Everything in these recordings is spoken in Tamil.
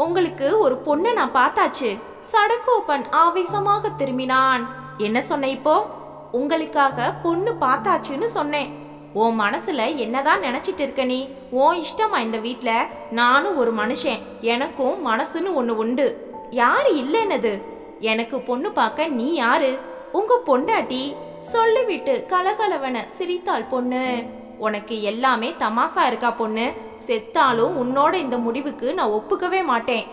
உங்களுக்கு ஒரு பொண்ணை நான் பார்த்தாச்சு. சடகோபன் ஆவேசமாக திரும்பினான். என்ன சொன்ன இப்போ? உங்களுக்காக பொண்ணு பார்த்தாச்சுன்னு சொன்னேன். உன் மனசுல என்னதான் நினைச்சிட்டு இருக்க நீ? உன் இஷ்டமா இந்த வீட்ல? நானும் ஒரு மனுஷன், எனக்கும் மனசுன்னு ஒண்ணு உண்டு. யாரு இல்லைன்னது? எனக்கு பொண்ணு பார்க்க நீ யாரு? உங்க பொண்டாட்டி சொல்லிவிட்டு கலகலவன சிரித்தாள் பொண்ணு. உனக்கு எல்லாமே தமாசா இருக்கா பொண்ணு? செத்தாலும் உன்னோட இந்த முடிவுக்கு நான் ஒப்புக்கவே மாட்டேன்.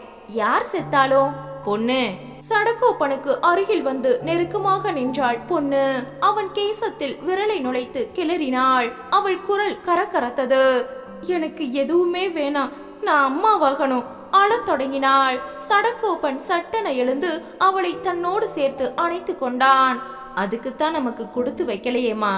யார் செத்தாலும்? பொண்ணு. சடகோபனுக்கு அருகில் வந்து நெருக்கமாக நின்றாள் பொண்ணு. அவன் கேசத்தில் விரலை நுழைத்து கிளறினாள். அவள் குரல் கரகரத்தது. எனக்கு எதுவுமே வேணாம், நான் அம்மாவாகணும். அழத் தொடங்கினாள். சடகோபன் சட்டென எழுந்து அவளை தன்னோடு சேர்த்து அணைத்து கொண்டான். அதுக்குத்தான் நமக்கு கொடுத்து வைக்கலையேம்மா.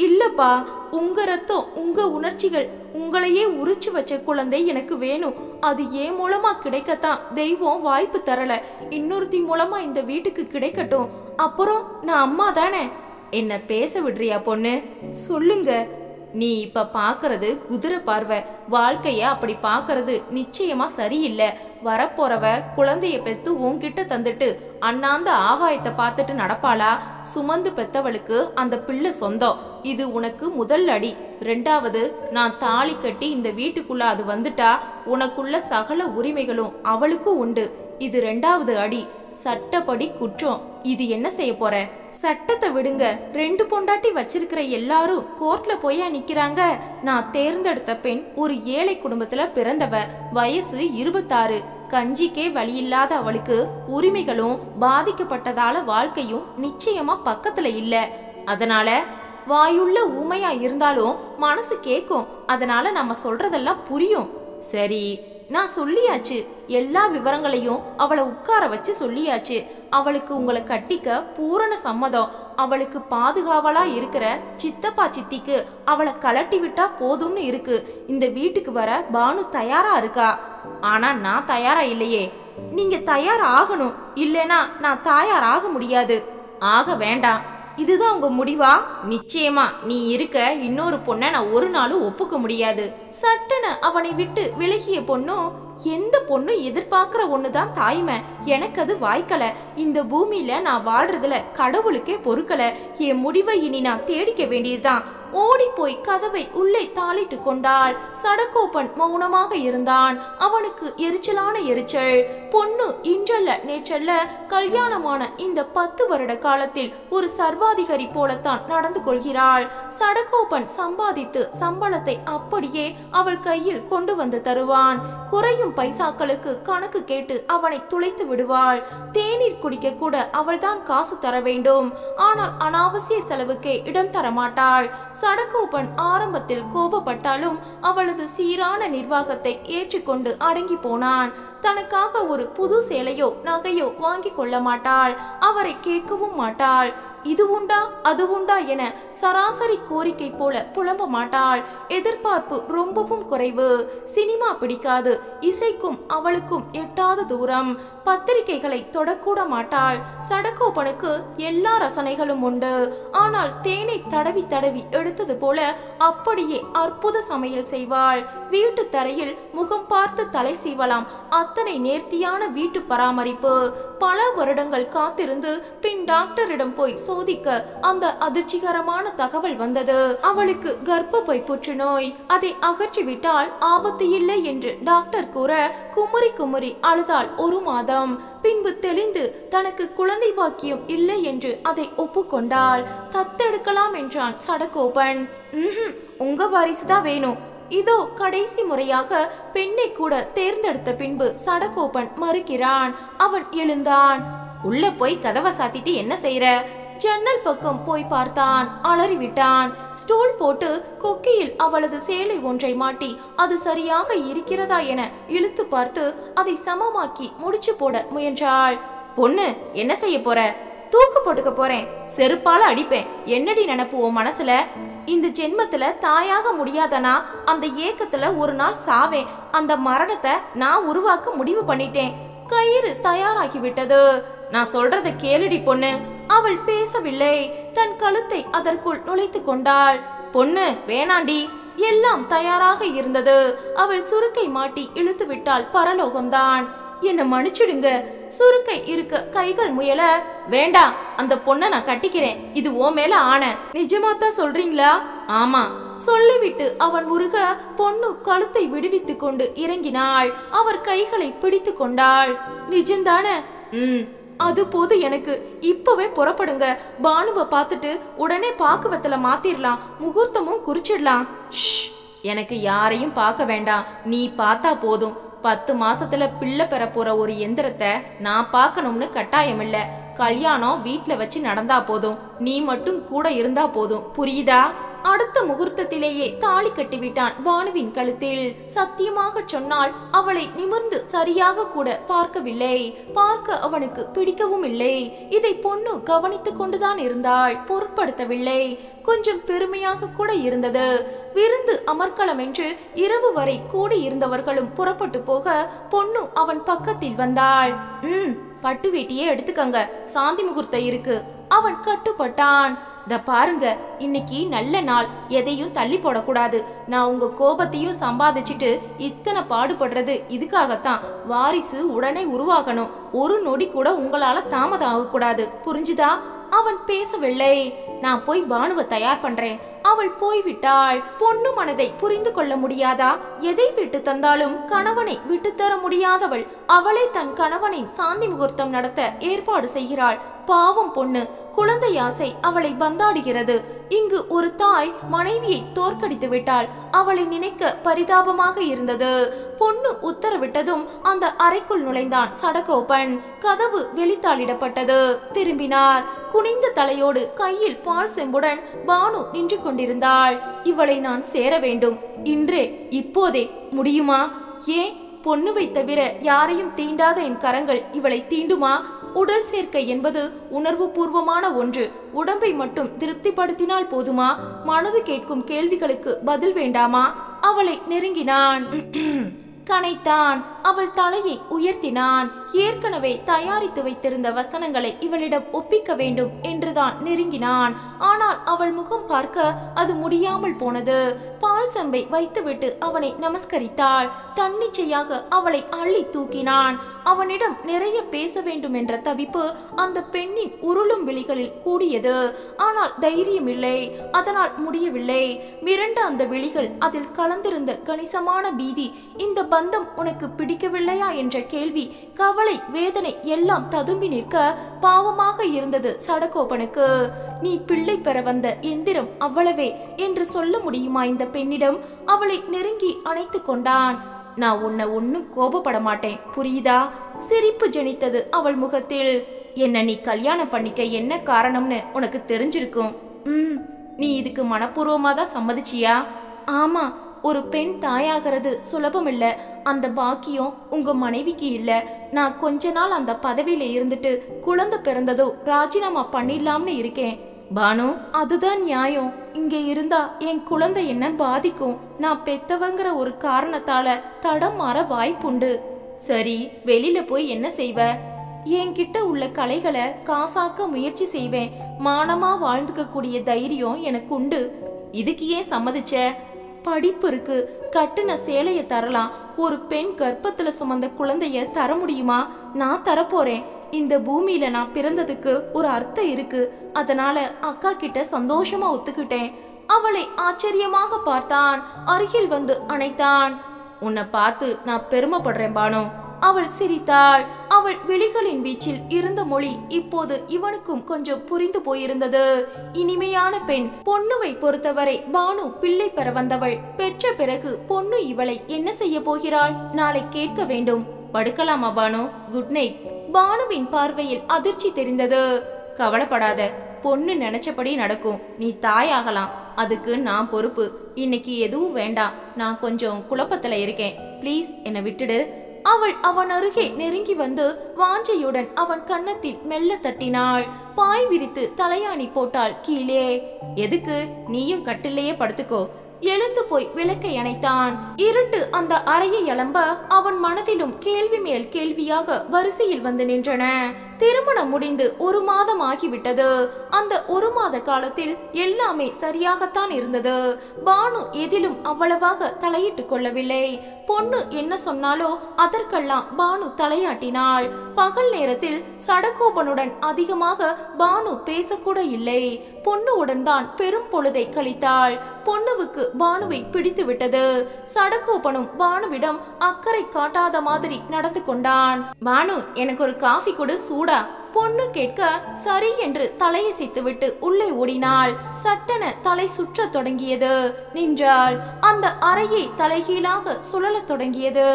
இல்லப்பா, உங்க ரத்தம், உங்க உணர்ச்சிகள், உங்களையே உரிச்சு வச்ச குழந்தை எனக்கு வேணும். அது ஏன் மூலமா கிடைக்கத்தான் தெய்வம் வாய்ப்பு தரல. இன்னொருத்தி மூலமா இந்த வீட்டுக்கு கிடைக்கட்டும். அப்புறம் நான் அம்மா தானே. என்ன பேச விடுறியா பொண்ணு? சொல்லுங்க. நீ இப்ப பாக்குறது குதிரை பார்வை. வாழ்க்கைய அப்படி பாக்குறது நிச்சயமா சரியில்லை. வரப்போறவ குழந்தைய பெத்து உன்கிட்ட தந்துட்டு அண்ணாந்த ஆகாயத்தை பார்த்துட்டு நடப்பாளா? சுமந்து பெத்தவளுக்கு அந்த பிள்ளை சொந்தம். இது உனக்கு முதல் அடி. ரெண்டாவது, நான் தாலி கட்டி இந்த வீட்டுக்குள்ள அது வந்துட்டா உனக்குள்ள சகல உரிமைகளும் அவளுக்கும் உண்டு. இது ரெண்டாவது அடி. சட்டப்படி குற்றம். இது என்ன செய்ய போற? சட்டத்தை விடுங்க. 2 பொண்டாட்டி வச்சிருக்கிற எல்லாரும் கோர்ட்ல போய் நிக்கிறாங்க. நான் தேர்ந்தெடுத்த பெண் ஒரு ஏழை குடும்பத்துல பிறந்தவ. வயசு 26. கஞ்சிக்கே வழி இல்லாத அவளுக்கு உரிமைகளும் பாதிக்கப்பட்டதால வாழ்க்கையும் நிச்சயமா பக்கத்துல இல்ல. அதனால வாயுள்ள ஊமையா இருந்தாலும் மனசு கேக்கும். அதனால நம்ம சொல்றதெல்லாம் புரியும். சரி, நான் சொல்லியாச்சு. எல்லா விவரங்களையும் அவளை உட்கார வச்சு சொல்லியாச்சு. அவளுக்கு உங்களை கட்டிக்க பூரண சம்மதம். அவளுக்கு பாதுகாவலா இருக்கிற சித்தப்பா சித்திக்கு அவளை கலட்டி விட்டா போதும்னு இருக்கு. இந்த வீட்டுக்கு வர பானு தயாரா இருக்கா. ஆனா நான் தயாரா இல்லையே. நீங்க தயார் ஆகணும். இல்லைனா நான் தயாராக முடியாது. ஆக வேண்டாம். இதுதான் உங்க முடிவா? நிச்சயமா நீ இருக்க இன்னொரு பொண்ணை நான் ஒரு நாளும் ஒப்புக்க முடியாது. சட்டன அவனை விட்டு விலகிய பொண்ணும், எந்த பொண்ணும் எதிர்பார்க்கிற ஒண்ணுதான் தாய்மை. எனக்கு அது வாய்க்கல. இந்த பூமியில நான் வாழ்றதுல கடவுளுக்கே பொறுக்கல. என் முடிவை இனி நான் தேடிக்க வேண்டியதுதான். ஓடி போய் கதவை உள்ளே தாளிட்டு கொண்டாள். சடகோபன் மௌனமாக இருந்தான். அவனுக்கு எரிச்சலான எரிச்சல். பொண்ணு இன்றல்ல நேற்றல்ல கல்யாணமான இந்த 10 வருட காலத்தில் ஒரு சர்வாதிகாரி போலத்தான் நடந்து கொள்கிறாள். சடகோபன் சம்பாதித்து சம்பளத்தை அப்படியே அவள் கையில் கொண்டு வந்து தருவான். குறையும் பைசாக்களுக்கு கணக்கு கேட்டு அவனை துளைத்து விடுவாள். தேநீர் குடிக்க கூட அவள்தான் காசு தர வேண்டும். ஆனால் அனாவசிய செலவுக்கே இடம் தரமாட்டாள். சடகோபன் ஆரம்பத்தில் கோபப்பட்டாலும் அவளது சீரான நிர்வாகத்தை ஏற்றுக்கொண்டு அடங்கி போனான். தனக்காக ஒரு புது சேலையோ நகையோ வாங்கி கொள்ள மாட்டாள். அவரை கேட்கவும் மாட்டாள். இது உண்டா அது உண்டா என சராசரி கோரிக்கை போல புலம்ப மாட்டாள். எதிர்பார்ப்பு ரொம்பவும் குறைவு. சினிமா பிடிக்காது. இசைக்கும் அவளுக்கும் எட்டாத தூரம். பத்திரிகைகளை தொடக்கூட மாட்டாள். சடகோபனுக்கு எல்லா ரசனைகளும் உண்டு. ஆனால் தேனை தடவி தடவி எடுத்தது போல அப்படியே அற்புத சமையல் செய்வாள். வீட்டு தரையில் முகம் பார்த்து தலை சீவலாம். அத்தனை நேர்த்தியான வீட்டு பராமரிப்பு. பல வருடங்கள் காத்திருந்து பின் டாக்டரிடம் போய் சோதிக்க அந்த அதிர்ச்சிகரமான தகவல் வந்தது. அவளுக்கு கர்ப்பப்பை புற்றுநோய். அதை அகற்றிவிட்டால் ஆபத்து இல்லை என்று டாக்டர் கூற குமரி குமரி அழுதாள் 1 மாதம். பின்பு தெளிந்து தனக்கு குழந்தை பாக்கியம் இல்லை என்று அதை ஒப்புக்கொண்டாள். தத்தெடுக்கலாம் என்றான் சடகோபன். உங்க வாரிசுதான் வேணும். இதோ கடைசி முறையாக பெண்ணை கூட தேர்ந்தெடுத்த பின்பு சடகோபன் மறுக்கிறான். அவன் எழுந்தான். உள்ள போய் கதவை சாத்திட்டு என்ன செய்யற? ஜன்னல் பக்கம் போய் பார்த்தான். அலறிவிட்டான். ஸ்டூல் போட்டு கொக்கியில் அவளது சேலை ஒன்றை மாட்டி அது சரியாக இருக்கிறதா என இழுத்து பார்த்து அதை சமமாக்கி முடிச்சு போட முயன்றாள். பொண்ணு, என்ன செய்ய போற? தூக்கு போட்டுக்க போறேன். செருப்பால அடிப்பேன். என்னடி நினைப்பு உன் மனசுல? இந்த ஜென்மத்துல தாயாக முடியாதனா அந்த ஏக்கத்துல ஒரு நாள் சாவேன். அந்த மரணத்தை நான் உருவாக்க முடிவு பண்ணிட்டேன். கயிறு தயாராகிவிட்டது. நான் சொல்றத கேளுடி பொண்ணு. அவள் பேசவில்லை. தன் கழுத்தை அதற்குள் நுழைத்து கொண்டாள். பொண்ணு, வேணாண்டி. எல்லாம் தயாராக இருந்தது. அவள் சுருக்கை மாட்டி இழுத்து விட்டாள். பரலோகம்தான். என்ன மன்னிச்சிடுங்க. சுருக்கை இருக்க கைகள் முயல, வேண்டாம், அந்த பொண்ணை நான் கட்டிக்கிறேன், இது ஓ மேல ஆணை. நிஜமாத்தான் சொல்றீங்களா? ஆமா சொல்லிவிட்டு அவன் உருக பொண்ணு கழுத்தை விடுவித்து கொண்டு இறங்கினாள். அவர் கைகளை பிடித்து கொண்டாள். நிஜம்தானே? அது போது எனக்கு. இப்பவே புறப்படுங்க. பானுவை பார்த்துட்டு உடனே பாக்குவத்துல மாத்திரலாம், முகூர்த்தமும் குறிச்சிடலாம். எனக்கு யாரையும் பார்க்க வேண்டாம், நீ பார்த்தா போதும். 10 மாசத்துல பிள்ளை பெற போற ஒரு எந்திரத்தை நான் பார்க்கணும்னு கட்டாயம் இல்ல. கல்யாணம் வீட்டுல வச்சு நடந்தா போதும், நீ மட்டும் கூட இருந்தா போதும், புரியுதா? அடுத்த முகூர்த்தத்திலேயே தாலி கட்டிவிட்டான் பானுவின் கழுத்தில். சத்தியமாக சொன்னால் அவளை நிமிர்ந்து சரியாக கூட பார்க்கவில்லை. பார்க்க அவனுக்கு பிடிக்கவும் இல்லை. இதை பொண்ணு கவனித்துக் கொண்டுதான் இருந்தாள், பொருட்படுத்தவில்லை. கொஞ்சம் பெருமையாக கூட இருந்தது. விருந்து அமர்க்களம் என்று இரவு வரை கூடி இருந்தவர்களும் புறப்பட்டு போக பொண்ணு அவன் பக்கத்தில் வந்தாள். பட்டு வேட்டியே எடுத்துக்கங்க, சாந்தி முகூர்த்தம் இருக்கு. அவன் கட்டுப்பட்டான். த பாருங்க, இன்னைக்கு நல்ல நாள், எதையும் தள்ளி போடக்கூடாது. நான் உங்க கோபத்தையும் சம்பாதிச்சுட்டு இத்தனை பாடுபடுறது இதுக்காகத்தான். வாரிசு உடனே உருவாகணும், ஒரு நொடி கூட உங்களால தாமதம் ஆகக்கூடாது, புரிஞ்சுதா? அவன் பேசவில்லை. நான் போய் பானுவை தயார் பண்றேன். அவள் போய்விட்டாள். பொண்ணு மனதை புரிந்து கொள்ள முடியாதா? எதை விட்டு தந்தாலும் கணவனை விட்டு தர முடியாதவள் அவளை தன் கணவனின் சாந்தி முகூர்த்தம் நடத்த ஏற்பாடு செய்கிறாள். பாவம் பொண்ணு, குழந்தை ஆசை அவளை பந்தாடுகிறது. இங்கு ஒரு தாய் மனைவியை தோற்கடித்து விட்டாள். அவளை நினைக்க பரிதாபமாக இருந்தது. பொண்ணு உத்தரவிட்டதும் அந்த அறைக்குள் நுழைந்தான் சடகோபன். கதவு வெளித்தாளிடப்பட்டது. திரும்பினார். குனிந்த தலையோடு கையில் பால் செம்புடன் பானு நின்று கொண்டிருந்தாள். இவளை நான் சேர வேண்டும், இன்றே, இப்போதே. முடியுமா? ஏன், பொண்ணுவை தவிர யாரையும் தீண்டாத என் கரங்கள் இவளை தீண்டுமா? உடல் சேர்க்கை என்பது உணர்வு பூர்வமான ஒன்று. உடம்பை மட்டும் திருப்திப்படுத்தினால் போதுமா? மனது கேட்கும் கேள்விகளுக்கு பதில் வேண்டாமா? அவளை நெருங்கினான். கனைத்தான். அவள் தலையை உயர்த்தினான். ஏற்கனவே தயாரித்து வைத்திருந்த வசனங்களை இவளிடம் ஒப்பிக்க வேண்டும் என்றுதான் நெருங்கினான். ஆனால் அவள் முகம் பார்க்க அது முடியாமல் போனது. பால் சம்பை வைத்துவிட்டு அவனை நமஸ்கரித்தாள். தன்னிச்சையாக அவளை அள்ளி தூக்கினான். அவனிடம் நிறைய பேச வேண்டும் என்ற தவிப்பு அந்த பெண்ணின் உருளும் விழிகளில் கூடியது. ஆனால் தைரியம் இல்லை, அதனால் முடியவில்லை. மிரண்ட அந்த விழிகள், அதில் கலந்திருந்த கணிசமான பீதி. இந்த பந்தம் உனக்கு பிடிக்கவில்லையா என்ற கேள்வி, கவலை, வேதனை எல்லாம் ததும்பி நிற்க பாவமாக இருந்தது சடகோபனுக்கு. நீ பிள்ளை பெற வந்த எந்திரம், அவ்வளவே என்று சொல்ல முடியுமா இந்த பெண்ணிடம்? அவளை நெருங்கி அணைத்து கொண்டான். நான் உன்னை ஒன்னும் கோபப்பட மாட்டேன், புரியுதா? சிரிப்பு ஜனித்தது அவள் முகத்தில். என்ன நீ கல்யாணம் பண்ணிக்க என்ன காரணம்னு உனக்கு தெரிஞ்சிருக்கும். நீ இதுக்கு மனப்பூர்வமா தான் சம்மதிச்சியா? ஆமா, ஒரு பெண் தாயாகிறது சுலபம் இல்ல. அந்த பாக்கியம் உங்க மனைவிக்கு இல்ல. நான் கொஞ்ச நாள் அந்த பதவியில இருந்துட்டு குழந்தை பிறந்ததோ ராஜினாமா பண்ணிடலாம்னு இருக்கேன். பானு, அதுதான் நியாயம். இங்க இருந்தா என் குழந்தை என்ன பாதிக்கும். நான் பெத்தவங்கிற ஒரு காரணத்தால தடம் மாற வாய்ப்புண்டு. சரி, வெளியில போய் என்ன செய்வ? என்கிட்ட உள்ள கலைகளை காசாக்க முயற்சி செய்வேன். மானமா வாழ்ந்துக்க கூடிய தைரியம் எனக்கு உண்டு. இதுக்கு ஏன் சம்மதிச்ச? படிப்பு இருக்கு, கட்டுன சேலைய தரலாம். ஒரு பெண் கர்ப்பத்துல சுமந்த குழந்தைய தர முடியுமா? நான் தரப்போறேன். இந்த பூமியில நான் பிறந்ததுக்கு ஒரு அர்த்தம் இருக்கு. அதனால அக்கா கிட்ட சந்தோஷமா ஒத்துக்கிட்டேன். அவளை ஆச்சரியமாக பார்த்தான். அருகில் வந்து அணைத்தான். உன்னை பார்த்து நான் பெருமைப்படுறேன் பானு. அவள் சிரித்தாள். அவள் விழிகளின் வீச்சில் இருந்த மொழி இப்போது இவனுக்கும் கொஞ்சம் புரிந்து போயிருந்தது. இனிமையான பெண். பொண்ணுவை பொறுத்தவரை பானு பிள்ளை பெற வந்தவள். பெற்ற பிறகு பொண்ணு இவளை என்ன செய்ய போகிறாள்? நாளை கேட்க வேண்டும். படுக்கலாமா பானு? Good night. பானுவின் பார்வையில் அதிர்ச்சி தெரிந்தது. கவலைப்படாத, பொண்ணு நினைச்சபடி நடக்கும். நீ தாயாகலாம், அதுக்கு நான் பொறுப்பு. இன்னைக்கு எதுவும் வேண்டாம், நான் கொஞ்சம் குழப்பத்துல இருக்கேன். ப்ளீஸ் என்னை விட்டுடு. அவள் அவன் அருகே நெருங்கி வந்து வாஞ்சையுடன் அவன் கன்னத்தில் மெல்ல தட்டினாள். பாய் விரித்து தலையாணி போட்டாள் கீழே. எதுக்கு? நீயும் கட்டிலேயே படுத்துக்கோ. எழுந்து போய் விளக்கை அணைத்தான். இருட்டு அந்த அறையை எழும்ப அவன் மனதிலும் கேள்வி மேல் கேள்வியாக வரிசையில் வந்து நின்றன. திருமணம் முடிந்து 1 மாதம் ஆகிவிட்டது. அந்த 1 மாத காலத்தில் எல்லாமே சரியாகத்தான் இருந்தது. பானு எதிலும் அவ்வளவாக தலையிட்டு கொள்ளவில்லை. பொண்ணு என்ன சொன்னாலோ அதற்கெல்லாம் பானு தலையாட்டினாள். பகல் நேரத்தில் சடகோபனுடன் அதிகமாக பானு பேசக்கூட இல்லை. பொண்ணுவுடன் தான் பெரும் பொழுதை கழித்தாள். பொண்ணுவுக்கு பானுவை பிடித்து விட்டது. சடகோபனும் பானுவிடம் அக்கறை காட்டாத மாதிரி நடந்து கொண்டான். பானு, எனக்கு ஒரு காஃபி கொடு, சூடா. பொண்ணு கேட்க சரி என்று தலையசைத்துவிட்டு உள்ளே ஓடினாள். சட்டென தலை சுற்ற தொடங்கியது. நின்றாள். அந்த அறையை தலைகீழாக சுழலத் தொடங்கியது.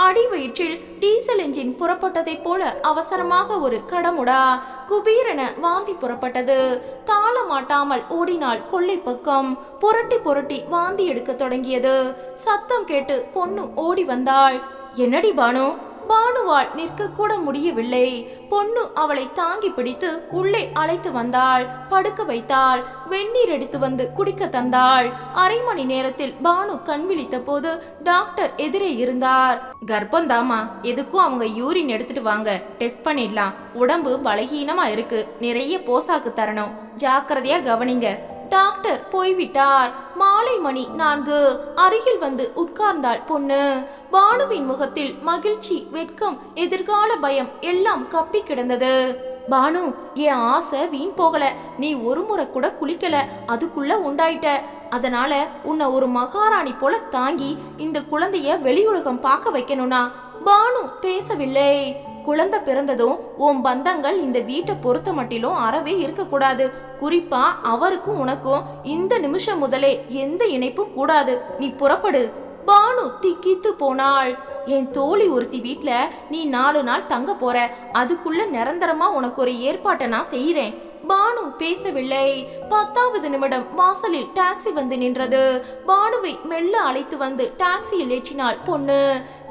அடி வயிற்றில் டீசல் என்ஜின் புறப்பட்டதைப் போல அவசரமாக ஒரு கடமுடா. குபீரென வாந்தி புறப்பட்டது. தாளமாட்டாமல் ஓடினாள் கொல்லை பக்கம். புரட்டி புரட்டி வாந்தி எடுக்க தொடங்கியது. சத்தம் கேட்டு பொண்ணு ஓடி வந்தாள். என்னடி பானு? பானுவால் நிற்க கூட முடியவில்லை. பொண்ணு அவளை தாங்கி பிடித்து உள்ளே அழைத்து வந்தாள். படுக்க வைத்தாள். வெந்நீர் எடுத்து வந்து குடிக்க தந்தாள். 1/2 மணி நேரத்தில் பானு கண் விழித்த போது டாக்டர் எதிரே இருந்தார். கர்ப்பந்தாமா, எதுக்கும் அவங்க யூரின் எடுத்துட்டு வாங்க, டெஸ்ட் பண்ணிடலாம். உடம்பு பலகீனமா இருக்கு, நிறைய போசாக்கு தரணும், ஜாக்கிரதையா கவனிங்க. டாக்டர் போய்விட்டார். மாலை மணி 4. அருகில் வந்து உட்கார்ந்தாள் பொண்ணு. பானுவின் முகத்தில் மகிழ்ச்சி, வெட்கம், எதிர்கால பயம் எல்லாம் கப்பி கிடந்தது. பானு, என் ஆசை வீண் போகல. நீ ஒரு முறை கூட குளிக்கல, அதுக்குள்ள உண்டாயிட்ட. அதனால உன்னை ஒரு மகாராணி போல தாங்கி இந்த குழந்தைய வெளியுலகம் பார்க்க வைக்கணும்னா. பானு பேசவில்லை. குழந்தை பிறந்ததும் உன் பந்தங்கள் இந்த வீட்டை பொறுத்த மட்டிலும் அறவே இருக்கக்கூடாது. குறிப்பா அவருக்கும் உனக்கும் இந்த நிமிஷம் முதலே எந்த இணைப்பும் கூடாது. நீ புறப்படு. பானு திக்கித்து போனாள். என் தோழி ஒருத்தி வீட்ல நீ 4 நாள் தங்க போற. அதுக்குள்ள நிரந்தரமா உனக்கு ஒரு ஏற்பாட்டை நான் செய்யறேன். பானு பேசவில்லை. 10வது நிமிடம் வாசலில் டாக்ஸி வந்து நின்றது. பானுவை மெல்ல அழைத்து வந்து டாக்ஸியில் ஏற்றினாள் பொண்ணு.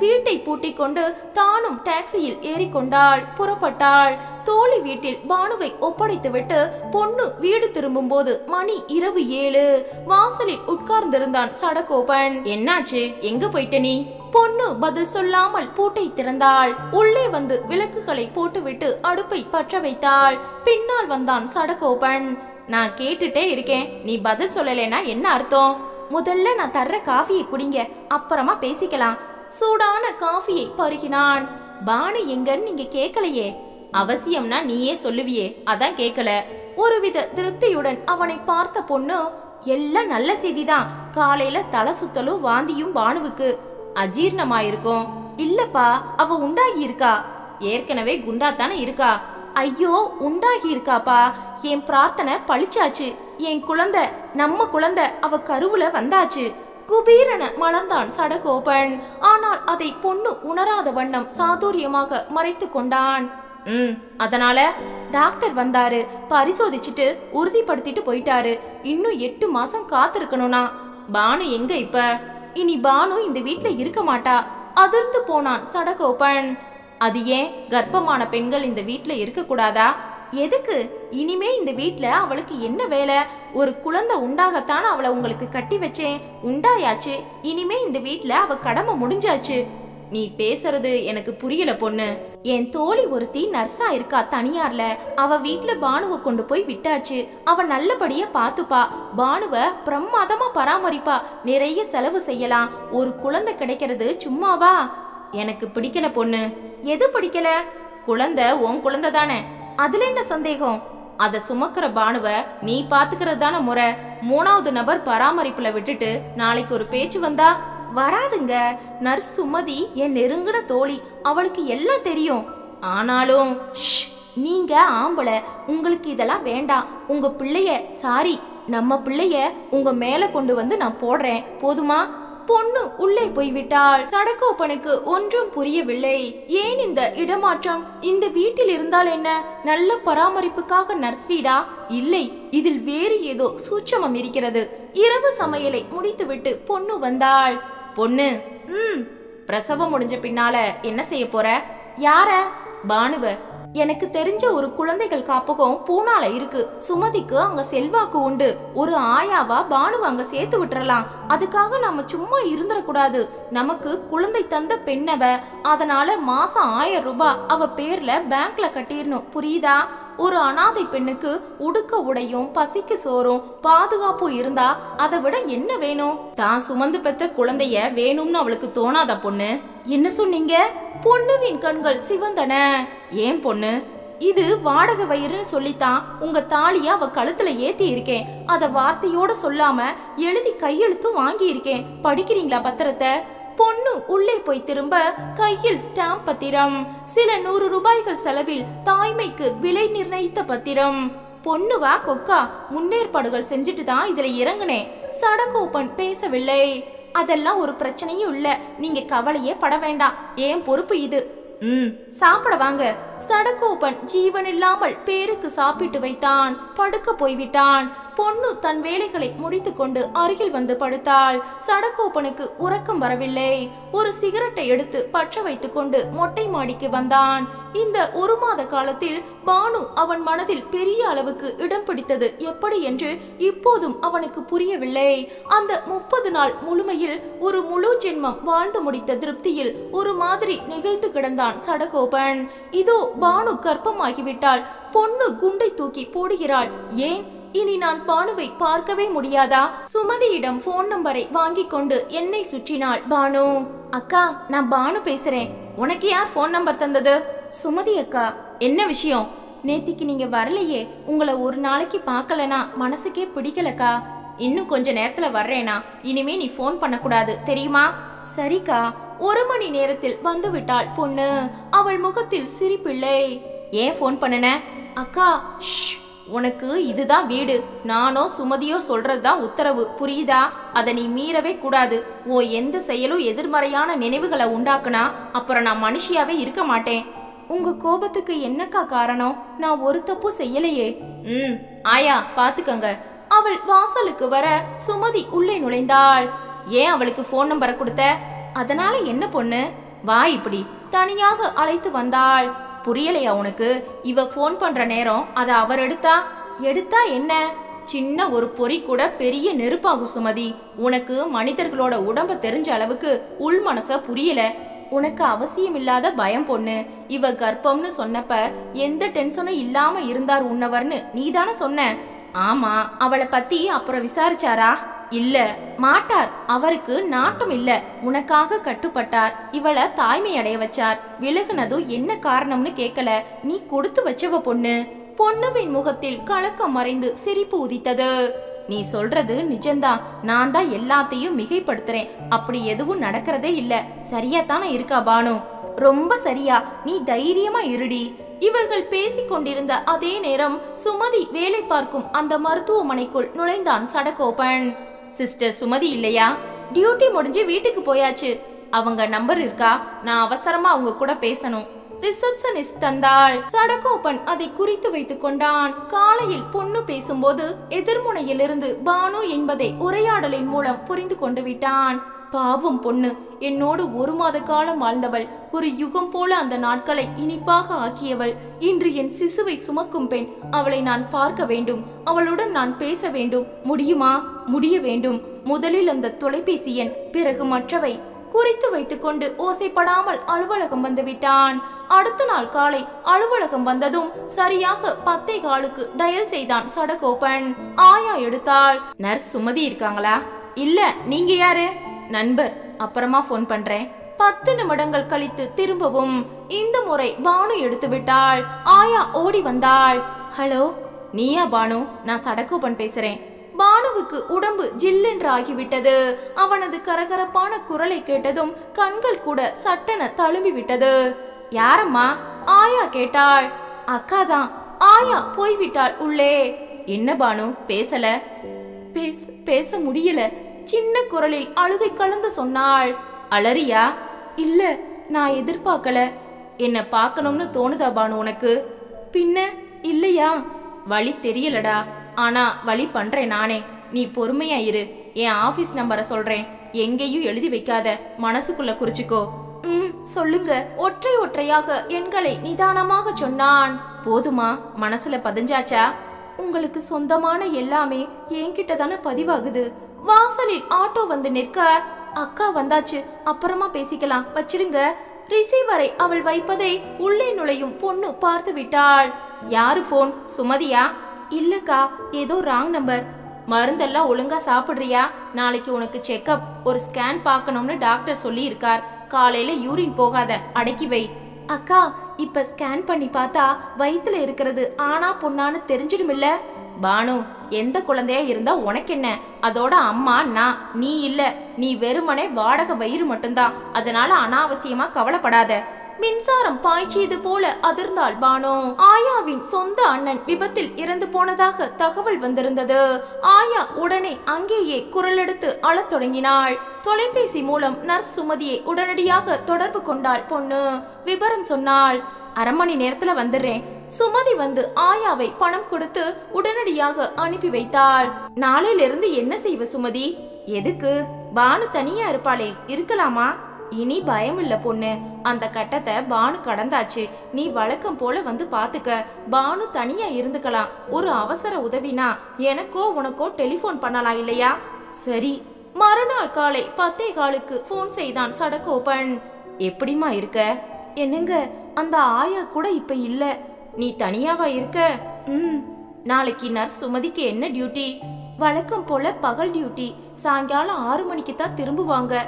வீட்டை பூட்டிக் கொண்டு தானும் டாக்ஸியில் ஏறிக்கொண்டாள். புறப்பட்டாள். தோழி வீட்டில் பானுவை ஒப்படைத்துவிட்டு பொண்ணு வீடு திரும்பும் போது மணி இரவு 7. வாசலில் உட்கார்ந்திருந்தான் சடகோபன். என்னாச்சு? எங்க போயிட்ட நீ? பொண்ணு பதில் சொல்லாமல் பூட்டை திறந்தாள். உள்ளே வந்து விளக்குகளை போட்டுவிட்டு அடுப்பை பற்ற வைத்தாள். பின்னால் வந்தான் சடகோபன். நான் கேட்டுட்டே இருக்கேன், நீ பதில் சொல்லலைன்னா என்ன அர்த்தம்? முதல்ல நான் தர்ற காஃபியை குடிங்க, அப்புறமா பேசிக்கலாம். சூடான காஃபியை பருகினான். பானு எங்கன்னு நீங்க கேட்கலையே. அவசியம்னா நீயே சொல்லுவியே, அதான் கேட்கல. ஒருவித திருப்தியுடன் அவனை பார்த்த பொண்ணு, எல்லாம் நல்ல செய்திதான். காலையில தலை சுத்தலும் வாந்தியும் பானுவுக்கு. அஜீர்ணமாயிருக்கும். இல்லப்பா, அவ உண்டாகி இருக்கா. ஏற்கனவே குண்டாத்தானே இருக்கா. ஐயோ, உண்டாகி இருக்காப்பா. என் பிரார்த்தனை பழிச்சாச்சு. என் குழந்தை, நம்ம குழந்தை, அவ கருவுல வந்தாச்சு. குபீரென மலர்ந்தான் சடகோபன். ஆனால் அதை பொண்ணு உணராத வண்ணம் சாதுரியமாக மறைத்து கொண்டான். அதனால டாக்டர் வந்தாரு, பரிசோதிச்சுட்டு உறுதிப்படுத்திட்டு போயிட்டாரு. இன்னும் 8 மாசம் காத்திருக்கணும்னா. பானு எங்க இப்ப? இனி பானு இந்த வீட்ல இருக்க மாட்டா. அதிர்ந்து போனான் சடகோபன். அது ஏன்? கர்ப்பமான பெண்கள் இந்த வீட்ல இருக்க கூடாதா? எதுக்கு? இனிமே இந்த வீட்ல அவளுக்கு என்ன வேலை? ஒரு குழந்தை உண்டாகத்தான் அவளை உங்களுக்கு கட்டி வச்சேன். உண்டாயாச்சு. இனிமே இந்த வீட்ல அவ கடமை முடிஞ்சாச்சு. நீ பேசுறது எனக்கு புரியல பொண்ணு. என் தோழி ஒருத்தி நர்ஸா இருக்கா தனியார்ல. அவ வீட்ல பானுவை கொண்டு போய் விட்டாச்சு. அவ நல்லபடியா பாத்துப்பா. பானுவை பிரமாதமா பராமரிப்பா. நிறைய செலவு செய்யலாம். ஒரு குழந்தை கிடைக்கிறது சும்மாவா? எனக்கு பிடிக்கல பொண்ணு. எது பிடிக்கல? குழந்தை உன் குழந்தை தானே, அதுல என்ன சந்தேகம்? அதை சுமக்கிற பானுவை நீ பாத்துக்கிறது தானே முறை. 3வது நபர் பராமரிப்புல விட்டுட்டு நாளைக்கு ஒரு பேச்சு வந்தா? வராதுங்க. நர்ஸ் சுமதி என் நெருங்கின தோழி, அவளுக்கு எல்லாம் தெரியும். ஆனாலும் நீங்க ஆம்பளை, உங்களுக்கு இதெல்லாம் வேண்டாம். உங்க பிள்ளைய, சாரி நம்ம பிள்ளைய உங்க மேல கொண்டு வந்து நான் போடுறேன், போதுமா? பொண்ணு உள்ளே போய்விட்டாள். சடகோபனுக்கு ஒன்றும் புரியவில்லை. ஏன் இந்த இடமாற்றம்? இந்த வீட்டில் இருந்தால் என்ன? நல்ல பராமரிப்புக்காக நர்ஸ் வீடா? இல்லை, இதில் வேறு ஏதோ சூட்சமம் இருக்கிறது. இரவு சமையலை முடித்துவிட்டு பொண்ணு வந்தாள். பொண்ணு, பிரசவம் முடிஞ்ச பின்னால என்ன செய்ய போற? யார? பானுவ. எனக்கு தெரிஞ்ச ஒரு குழந்தைகள் காப்பகம் பூனால இருக்கு. சுமதிக்கு அங்க செல்வாக்கு உண்டு. ஒரு ஆயாவா பானு அங்க சேர்த்து விட்டுறலாம். அதுக்காக நாம சும்மா இருந்துடக்கூடாது. நமக்கு குழந்தை தந்த பெண்ணவ. அதனால மாசம் 1000 ரூபாய் அவ பேர்ல பேங்க்ல கட்டிடணும். புரியுதா? ஒரு அனாதை பெண்ணுக்கு உடுக்க உடையும் பசிக்கு சோறும் பாதுகாப்பும் இருந்தா அதை விட என்ன வேணும்? தான் சுமந்து பெத்த குழந்தைய வேணும்னு அவளுக்கு தோணாத பொண்ணு? என்ன சொன்னீங்க? பொண்ணுவின் கண்கள் சிவந்தன. ஏன் பொண்ணு? இது வாடகை வயிறுன்னு சொல்லித்தான் உங்க தாலிய அவ கழுத்துல ஏத்தி இருக்கேன். அத வார்த்தையோட சொல்லாம எழுதி கையெழுத்தும் வாங்கி இருக்கேன். படிக்கிறீங்களா பத்திரத்தை? பொண்ணு உள்ளே போய் திரும்ப கையில் ஸ்டாம்ப் பத்திரம். சில 100 ரூபாய்கள் செலவில் தாய்மைக்கு விலை நிர்ணயித்த பத்திரம். பொண்ணுவா கொக்கா முன்னேற்பாடுகள் செஞ்சுட்டு தான் இதுல இறங்குனேன். சடகோபன் பேசவில்லை. அதெல்லாம் ஒரு பிரச்சனையும் இல்ல, நீங்க கவலையே பட வேண்டாம். ஏன் பொறுப்பு இது. சாப்பிட வாங்க. சடகோபன் ஜீவனில்லாமல் பேருக்கு சாப்பிட்டு வைத்தான். படுக்க போய்விட்டான். பொண்ணு தன் வேலைகளை முடித்து கொண்டு அருகில் வந்து படுத்தாள். சடகோபனுக்கு உறக்கம் வரவில்லை. ஒரு சிகரெட்டை எடுத்து பற்ற வைத்து கொண்டு மொட்டை மாடிக்கு வந்தான். இந்த 1 மாத காலத்தில் பானு அவன் மனதில் பெரிய அளவுக்கு இடம் பிடித்தது எப்படி என்று இப்போதும் அவனுக்கு புரியவில்லை. அந்த 30 நாள் முழுமையில் ஒரு முழு ஜென்மம் வாழ்ந்து முடித்த திருப்தியில் ஒரு மாதிரி நெகிழ்ந்து கிடந்தான் சடகோபன். இதோ பானு கர்ப்பமாகிவிட்டாள். பொண்ணு குண்டை தூக்கி போடுகிறாள். ஏன் இனி நான் பானுவை பார்க்கவே முடியாதா? சுமதியிடம் போன் நம்பரை வாங்கி கொண்டு என்னை சுற்றினாள் பானு. அக்கா, நான் பானு பேசுறேன். உனக்கு யார் போன் நம்பர் தந்தது? சுமதி அக்கா. என்ன விஷயம்? நேத்திக்கு நீங்க வரலையே. உங்களை ஒரு நாளைக்கு பார்க்கலனா மனசுக்கே பிடிக்கலக்கா. இன்னும் கொஞ்ச நேரத்துல வர்றேனா. இனிமே நீ போன் பண்ணக்கூடாது தெரியுமா? சரிக்கா. 1 மணி நேரத்தில் வந்து விட்டாள் பொண்ணு. அவள் முகத்தில் சிரிப்பில்லை. ஏன் போன் பண்ணுன? அக்கா, உனக்கு இதுதான் வீடு. நானோ சுமதியோ சொல்றதுதான் உத்தரவு, புரியுதா? அதை நீ மீறவே கூடாது. எந்த செயலும் எதிர்மறையான நினைவுகளை உண்டாக்குனா அப்புறம் நான் மனுஷியாவே இருக்க மாட்டேன். உங்க கோபத்துக்கு என்னக்கா காரணம்? நான் ஒரு தப்பு செய்யலையே. ஆயா பாத்துக்கங்க. அவள் வாசலுக்கு வர சுமதி உள்ளே நுழைந்தாள். ஏன் அவளுக்கு போன் நம்பரை கொடுத்த? அதனால என்ன பொண்ணு? வா இப்படி. தனியாக அழைத்து வந்தாள். புரியலையா உனக்கு? இவ போன் பண்ற நேரம் அதை அவர் எடுத்தா என்ன? சின்ன ஒரு பொறி கூட பெரிய நெருப்பாகும் சுமதி. உனக்கு மனிதர்களோட உடம்ப தெரிஞ்ச அளவுக்கு உள் மனச புரியல. உனக்கு அவசியம் இல்லாத பயம் பொண்ணு. இவ கர்ப்பம்னு சொன்னப்ப எந்த டென்ஷனும் இல்லாம இருந்தார் உன்னவர்னு நீதானே சொன்ன? ஆமா. அவளை பத்தி அப்புறம் விசாரிச்சாரா? இல்ல, மாட்டார். அவருக்கு நாட்டம் இல்ல. உனக்காக கட்டுப்பட்டார். இவளை தாய்மை அடைய வச்சார். விலகுனதும் என்ன காரணம்னு கேட்கல. நீ கொடுத்து வச்சவ பொண்ணு. பொண்ணுவின் முகத்தில் கலக்கம் மறைந்து சிரிப்பு உதித்தது. நீ சொல்றது நிஜம்தான். நான் தான் எல்லாத்தையும் மிகைப்படுத்துறேன். அப்படி எதுவும் நடக்கிறதே இல்ல. சரியா தானே இருக்கா பானு? ரொம்ப சரியா. நீ தைரியமா இருடி. இவர்கள் பேசிக் கொண்டிருந்த அதே நேரம் சுமதி வேலை பார்க்கும் அந்த மருத்துவமனைக்குள் நுழைந்தான் சடகோபன். சிஸ்டர் சுமதி இல்லையா? டியூட்டி முடிஞ்சு வீட்டுக்கு போயாச்சு. அவங்க நம்பர் இருக்கா? நான் அவசரமா அவங்க கூட பேசணும். ரிசப்ஷனிஸ்ட் தந்தாள். சடகோபன் அதை குறித்து வைத்துக் கொண்டான். காலையில் பொண்ணு பேசும்போது எதிர்முனையிலிருந்து பானு என்பதை உரையாடலின் மூலம் புரிந்து கொண்டு விட்டான். பாவம் பொண்ணு. என்னோடு 1 மாத காலம் வாழ்ந்தவள். ஒரு யுகம் போல அந்த நாட்களை இனிப்பாக ஆக்கியவள். இன்று என் சிசுவை சுமக்கும் பெண். அவளை நான் பார்க்க வேண்டும். அவளுடன் நான் பேச வேண்டும். முடியுமா? முடிய வேண்டும். முதலில் அந்த தொலைபேசி எண், பிறகு மற்றவை. குறித்து வைத்துக் கொண்டு ஓசைப்படாமல் அலுவலகம் வந்து விட்டான். அடுத்த நாள் காலை அலுவலகம் வந்ததும் சரியாக 10:15க்கு டயல் செய்தான் சடகோபன். ஆயா எடுத்தாள். நர்ஸ் சுமதி இருக்காங்களா? இல்ல. நீங்க யாரு? நண்பர். அப்புறமா போன் பண்றேன். 10 நிமிடங்கள் கழித்து திரும்பவும். இந்த முறை பானு எடுத்து விட்டாள். ஆயா ஓடி வந்தாள். ஹலோ, நீயா பானு? நான் சடகோபன் பேசுறேன். பானுவுக்கு உடம்பு ஜில்லென்று ஆகிவிட்டது. அவனது கரகரப்பான குரலை கேட்டதும் கண்கள் கூட சட்டென தழும்பி விட்டது. யாரம்மா? ஆயா கேட்டாள். அக்காதான். ஆயா போய்விட்டாள் உள்ளே. என்ன பானு பேசல? பேச முடியல. சின்ன குரலில் அழுகை கலந்து சொன்னாள். அலறியா? இல்ல, நான் எதிர்பார்க்கல. என்ன பார்க்கணும்னு தோணுதா பானு உனக்கு? பின்ன இல்லையா? வழி தெரியலடா. ஆனா வழி பண்றேன் நானே. நீ பொறுமையா இரு. என் ஆபீஸ் நம்பரை சொல்றேன். எங்கேயும் எழுதி வைக்காத. மனசுக்குள்ள குறிச்சுக்கோ. சொல்லுங்க. ஒற்றை ஒற்றையாக எண்களை நிதானமாக சொன்னான். போதுமா? மனசுல பதிஞ்சாச்சா? உங்களுக்கு சொந்தமான எல்லாமே என்கிட்ட தானே பதிவாகுது. வாசலில் ஆட்டோ வந்து நிற்க, அக்கா வந்தாச்சு, அப்புறமா பேசிக்கலாம், வச்சிடுங்க. ரிசீவரை அவள் வைப்பதை உள்ளே நுழையும் பொண்ணு பார்த்து விட்டாள். யாரு போன்? சுமதியா? இல்லக்கா, ஏதோ ராங் நம்பர். மருந்தெல்லாம் ஒழுங்கா சாப்பிடுறியா? நாளைக்கு உனக்கு செக்கப், ஒரு ஸ்கேன் பார்க்கணும்னு டாக்டர் சொல்லி இருக்கார். காலையில யூரின் போகாத, அடக்கி வை. அக்கா, இப்ப ஸ்கேன் பண்ணி பார்த்தா வயித்துல இருக்கிறது ஆனா பொண்ணான்னு தெரிஞ்சிடுமில்ல? பானு, எந்த குழந்தையா இருந்தா உனக்கு என்ன? அதோட அம்மா நான், நீ இல்ல. நீ வெறுமனே வாடகை வயிறு மட்டும்தான். அதனால அனாவசியமா கவலைப்படாத. மின்சாரம் பாய்ச்சியது போல அதிர்ந்தாள் பானு. ஆயாவின் சொந்த அண்ணன் விபத்தில் இறந்து போனதாக தகவல் வந்திருந்தது. ஆயா உடனே அங்கேயே குரல் எடுத்து அழத் தொடங்கினாள். தொலைபேசி மூலம் நர்ஸ் சுமதியை உடனடியாக தொடர்பு கொண்டாள் பொண்ணு. விபரம் சொன்னாள். அரை மணி நேரத்துல வந்துடுறேன். சுமதி வந்து ஆயாவை பணம் கொடுத்து உடனடியாக அனுப்பி வைத்தாள். நாளையில இருந்து என்ன செய்வ சுமதி? எதுக்கு? பானு தனியா இருப்பாளே, இருக்கலாமா? இனி பயம் இல்ல பொண்ணு. அந்த கட்டத்தை பானு கடந்தாச்சு. நீ வழக்கம் போல வந்து பாத்துக்க. பானு தனியா இருந்துக்கலாம். ஒரு அவசர உதவினா எனக்கோ உனக்கோ டெலிபோன் பண்ணலாம் இல்லையா? சரி. மறுநாள் காலை 10:15 போன் செய்தான் சடகோபன். எப்படிமா இருக்க? என்னங்க, அந்த ஆயா கூட இப்ப இல்ல. நீ தனியாவா இருக்க? நாளைக்கு நர்ஸ் சுமதிக்கு என்ன டியூட்டி? வழக்கம் போல பகல் டியூட்டி. சாயங்காலம் 6 மணிக்கு தான் திரும்புவாங்க.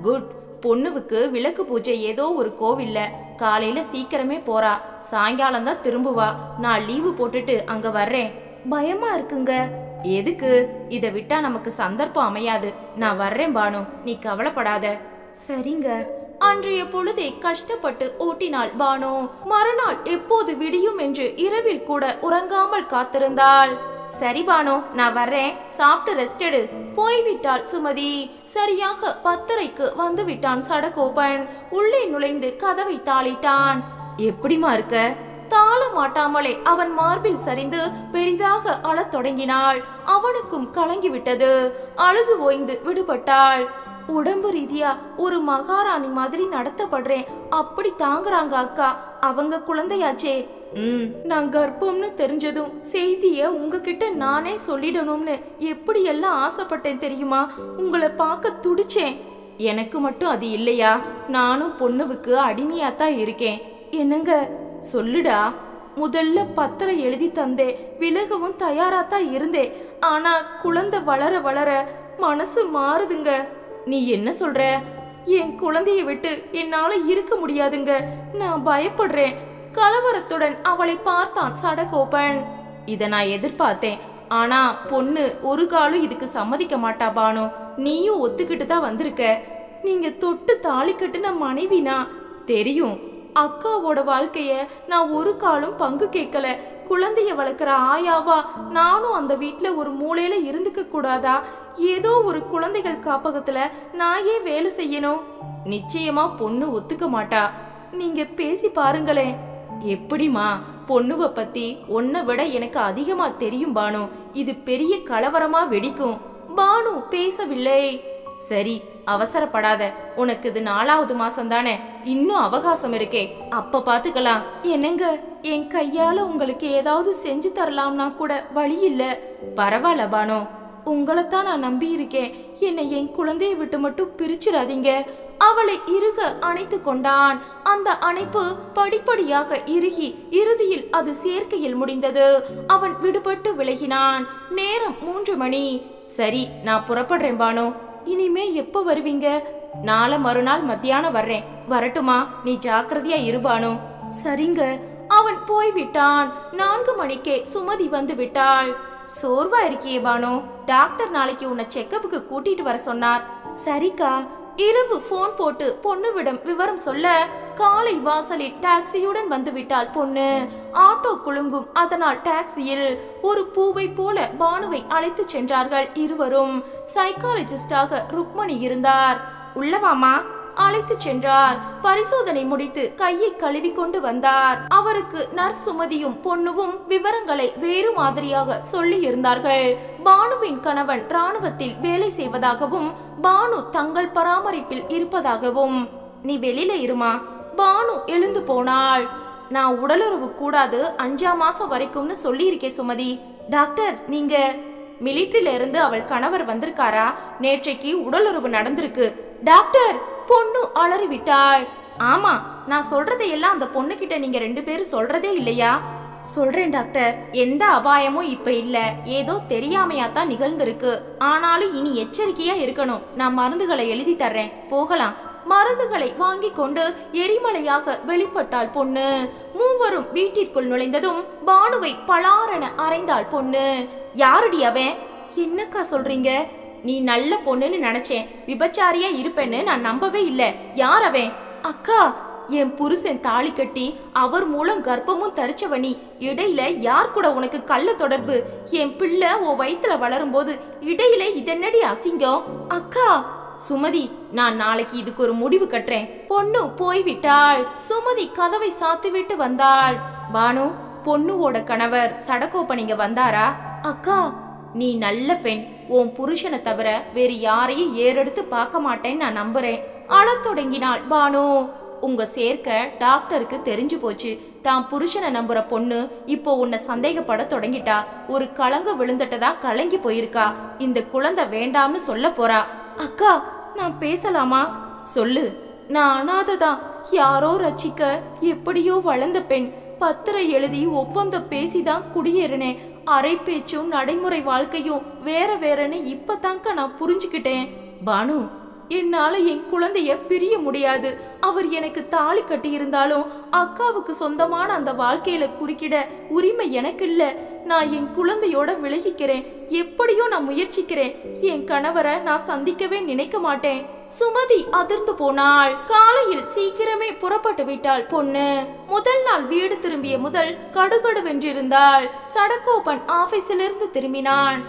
குட். பொண்ணுவுக்கு விளக்கு பூஜை ஏதோ ஒரு கோவில்ல. காலையில சீக்கிரமே போறா, சாயங்காலம் தான் திரும்புவா. நான் லீவு போட்டுட்டு அங்க வர்றேன். பயமா இருக்குங்க. எதுக்கு? இதை விட்டா நமக்கு சந்தர்ப்பம் அமையாது. நான் வர்றேன் பானு, நீ கவலைப்படாத. சரிங்க. அன்றைய பொழுதை கஷ்டப்பட்டு ஓட்டினாள் பானு. மறுநாள் எப்போது விடியும் என்று இரவில் கூட உறங்காமல் காத்திருந்தாள். சரி பானு, நான் வர்றேன், சாப்பிட்டு ரெஸ்ட் எடு. போய்விட்டாள் சுமதி. சரியாக 10:30 வந்து விட்டான் சடகோபன். உள்ளே நுழைந்து கதவை தாளிட்டான். எப்படிமா இருக்க? தாள மாட்டாமலே அவன் மார்பில் சரிந்து பெரிதாக அழத் தொடங்கினாள். அவனுக்கும் கலங்கிவிட்டது. அழுது ஓய்ந்து விடுபட்டாள். உடம்பு ரீதியா ஒரு மகாராணி மாதிரி நடத்தப்படுறேன், அப்படி தாங்குறாங்க அக்கா. அவங்க குழந்தையாச்சே. நான் கர்ப்பம்னு தெரிஞ்சதும் செய்திய உங்ககிட்ட நானே சொல்லிடணும்னு எப்படி எல்லாம் ஆசைப்பட்டேன் தெரியுமா? உங்களை பார்க்க துடிச்சேன். எனக்கு மட்டும் அது இல்லையா? நானும் பொண்ணுவுக்கு அடிமையாத்தான் இருக்கேன். என்னங்க சொல்லுடா. முதல்ல பத்திரம் எழுதி தந்தேன், விலகவும் தயாராத்தான் இருந்தேன். ஆனா குழந்தை வளர வளர மனசு மாறுதுங்க. நீ என்ன சொல்ற? என் குழந்தையை விட்டு என்னால இருக்க முடியாதுங்க. நான் பயப்படுறேன். கலவரத்துடன் அவளை பார்த்தான் சடகோபன். இத நான் எதிர்பார்த்தேன். ஆனா பொண்ணு ஒரு காலம் இதுக்கு சம்மதிக்க மாட்டா பானு. நீயும் ஒத்துக்கிட்டு தான் வந்திருக்க. நீங்க தொட்டு தாலி கட்டுன மனைவினா தெரியும். அக்காவோட வாழ்க்கைய நான் ஒரு காலம் பங்கு கேட்கல. குழந்தைய வளர்க்குற ஆயாவா நானும் அந்த வீட்டுல ஒரு மூலையில இருந்துக்க கூடாதா? ஏதோ ஒரு குழந்தைகள் காப்பகத்துல நான் ஏன் வேலை செய்யணும்? நிச்சயமா பொண்ணு ஒத்துக்க மாட்டா. நீங்க பேசி பாருங்களேன். எப்படிமா? பொண்ணுவ பத்தி உன்னை விட எனக்கு அதிகமா தெரியும் பானு. இது பெரிய கலவரமா வெடிக்கும். பானு பேசவில்லை. சரி, அவசரப்படாத. உனக்கு இது 4வது மாசம் தானே, இன்னும் அவகாசம் இருக்கே, அப்ப பாத்துக்கலாம். என்னங்க, என் கையால உங்களுக்கு ஏதாவது செஞ்சு தரலாம்னா கூட வழி இல்ல. பரவாயில்ல பானு, உங்களைத்தான் நான் நம்பி இருக்கேன். என்னை என் குழந்தையை விட்டு மட்டும் பிரிச்சிடாதீங்க. அவளை இறுக அணைத்து கொண்டான். அந்த அணைப்பு படிப்படியாக இறுகி இறுதியில் அது சேர்க்கையில் முடிந்தது. அவன் விடுபட்டு விலகினான். நேரம் 3 மணி. சரி, நான் புறப்படுறேன் பானு. இனிமே எப்ப வருவீங்க? நாளை மறுநாள் மத்தியானம் வர்றேன். வரட்டுமா? நீ ஜாக்கிரதையா இருபானு. சரிங்க. அவன் போய்விட்டான். 4 மணிக்கே சுமதி வந்து விட்டாள். சோர்வா இருக்கியே பானு, டாக்டர் நாளைக்கு உன்னை செக்கப்புக்கு கூட்டிட்டு வர சொன்னார். சரிக்கா. இரவு போன் போட்டு பொண்ணுவிடம் விவரம் சொல்ல காலை வாசலில் டாக்ஸியுடன் வந்து விட்டாள் பொண்ணு. ஆட்டோ குலுங்கும். அதனால் டாக்ஸியில் ஒரு பூவை போல பானுவை அழைத்து சென்றார்கள் இருவரும். சைக்காலஜிஸ்டாக ருக்மணி இருந்தார். உள்ளவாமா அழைத்து சென்றார். பரிசோதனை முடித்து கையை கழுவி கொண்டு வந்தார். அவருக்கு நர்ஸ் சுமதியும் பொண்ணுவும் விவரங்களை வேறு மாதிரியாக சொல்லி இருந்தார்கள். பானுவின் கணவன் ராணுவத்தில் வேலை செய்வதாகவும் பானு தங்கள் பராமரிப்பில் இருப்பதாகவும். நீ வெளியில இருமா. பானு எழுந்து போனாள். நான் உடலுறவு கூடாது 5ஆம் மாசம் வரைக்கும்னு சொல்லியிருக்கேன் சுமதி. டாக்டர், நீங்க மிலிட்டரியில இருந்து அவள் கணவர் வந்திருக்காரா? நேற்றைக்கு உடலுறவு நடந்திருக்கு டாக்டர். பொண்ணு அலறி விட்டாள். ஆமா, நான் சொல்றதையெல்லாம் அந்த பொண்ணு கிட்ட நீங்க 2 பேரும் சொல்றதே இல்லையா? சொல்றேன் டாக்டர். எந்த அபாயமும் இப்ப இல்ல, ஏதோ தெரியாமையா தான் நிகழ்ந்திருக்கு. ஆனாலும் இனி எச்சரிக்கையா இருக்கணும். நான் மருந்துகளை எழுதி தர்றேன், போகலாம். மருந்துகளை வாங்கி கொண்டு எரிமலையாக வெளிப்பட்டாள் பொண்ணு. மூவரும் வீட்டிற்குள் நுழைந்ததும் பானுவை பலாரென அறைந்தாள் பொண்ணு. யாருடி அவன்? என்னக்கா சொல்றீங்க? நீ நல்ல பொண்ணுன்னு நினைச்சேன், விபச்சாரியா இருப்பேன்னு நான் நம்பவே இல்ல. யார் அவன்? அக்கா, என் புருஷன் தாலி கட்டி அவர் மூலம் கர்ப்பமும் தரிச்சவனி. இடையில யார் கூட உனக்கு கள்ள தொடர்பு? என் பிள்ளை உன் வயிற்றுல வளரும் போது இடையில இதென்னடி அசிங்கம்? அக்கா, சுமதி, நான் நாளைக்கு இதுக்கு ஒரு முடிவு கட்டுறேன். பொண்ணு போய்விட்டாள். சுமதி கதவை சாத்திவிட்டு வந்தாள். பானு, பொண்ணுவோட கணவர் சடகோப்பன் இங்க வந்தாரா? அக்கா, நீ நல்ல பெண். உன் புருஷனை தவிர வேறு யாரையும் ஏறெடுத்து பார்க்க மாட்டேன்னு நான் நம்புறேன். அழத் தொடங்கினாள் பானு. உங்க சேர்க்க டாக்டருக்கு தெரிஞ்சு போச்சு. தான் புருஷனை நம்புற பொண்ணு இப்போ உன்னை சந்தேகப்பட தொடங்கிட்டா. ஒரு கலங்க விழுந்துட்டதா கலங்கி போயிருக்கா. இந்த குழந்தை வேண்டாம்னு சொல்ல போறா. அக்கா, நான் பேசலாமா? சொல்லு. நான் அனாதைதான். யாரோ ரச்சிக்க எப்படியோ வளர்ந்த பெண். பத்திரம் எழுதி ஒப்பந்தம் பேசிதான் குடியேறினேன். அரை பேச்சும் நடைமுறை வாழ்க்கையும் வேற வேறன்னு இப்பதான்க்கா நான் புரிஞ்சுக்கிட்டேன். பானு, என்னால என் குழந்தைய பிரிய முடியாது. அவர் எனக்கு தாலி கட்டி இருந்தாலும் அக்காவுக்கு சொந்தமான அந்த வாழ்க்கையில குறுக்கிட உரிமை எனக்கு இல்ல. நான் என் குழந்தையோட விலகிக்கிறேன். எப்படியோ நான் முயற்சிக்கிறேன். என் கணவரை நான் சந்திக்கவே நினைக்க மாட்டேன். சுமதி அதிர்ந்து போனாள். காலையில் சீக்கிரமே புறப்பட்டு விட்டாள் பொண்ணு. முதல் நாள் வீடு திரும்பிய முதல் கடுகடுவென்றிருந்தாள். சடகோப்பன் ஆபீஸிலிருந்து திரும்பினான்.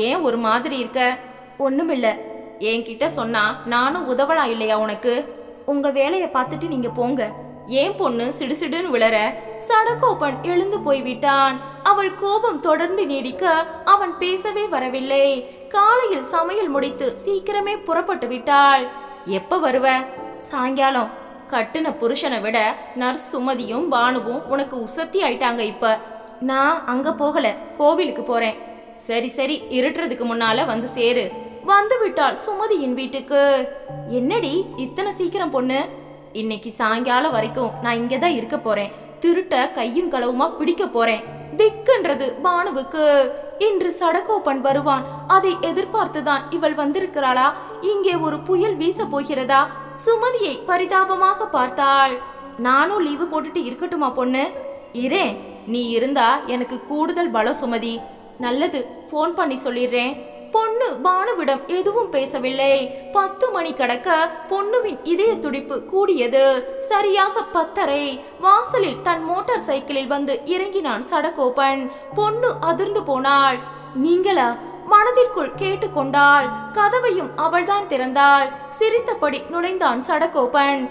ஏன் ஒரு மாதிரி இருக்க? ஒண்ணுமில்ல. என்கிட்ட சொன்னா நானும் உதவலாம் இல்லையா உனக்கு? உங்க வேலையை பார்த்துட்டு நீங்க போங்க. ஏன் பொண்ணு சிடுசிடுன்னு விழற? சடகோப்பன் எழுந்து போய்விட்டான். அவள் கோபம் தொடர்ந்து நீடிக்க அவன் பேசவே வரவில்லை. காலையில் சமையல் முடித்து சீக்கிரமே புறப்பட்டு விட்டாள். எப்ப வருவ? சாயங்காலம். கட்டுன புருஷனை விட நர்ஸ் சுமதியும் பானுவும் உனக்கு உசத்தி ஆயிட்டாங்க. இப்ப நான் அங்க போகல, கோவிலுக்கு போறேன். சரி சரி, இருட்டுறதுக்கு முன்னால வந்து சேரு. வந்து விட்டாள் சுமதியின் வீட்டுக்கு. என்னடி இத்தனை சீக்கிரம் பொண்ணு? இன்னைக்கு சாயங்காலம் வரைக்கும் நான் இங்கதான் இருக்க போறேன். திருட்ட கையும் களவுமா பிடிக்க போறேன். திக்கென்றது பானுவுக்கு. இன்று சடகோப்பன் வருவான். அதை எதிர்பார்த்துதான் இவள் வந்திருக்கிறாளா? இங்கே ஒரு புயல் வீச போகிறதா? சுமதியை பரிதாபமாக பார்த்தாள். நானும் லீவு போட்டுட்டு இருக்கட்டுமா பொண்ணு? இரேன், நீ இருந்தா எனக்கு கூடுதல் பலம் சுமதி. நல்லது, போன் பண்ணி சொல்லிடுறேன். பொண்ணு பானுவிடம் எதுவும் பேசவில்லை. 10 மணி கடக்க பொண்ணுவின் இதய துடிப்பு கூடியது. சரியாக 10:30 வாசலில் தன் மோட்டார் சைக்கிளில் வந்து இறங்கினான் சடகோப்பன். பொண்ணு அதிர்ந்து போனாள். நீங்களா? மனதிற்குள் கேட்டுக்கொண்டாள். கதவையும் அவள்தான் திறந்தாள். சிரித்தபடி நுழைந்தான் சடகோப்பன்.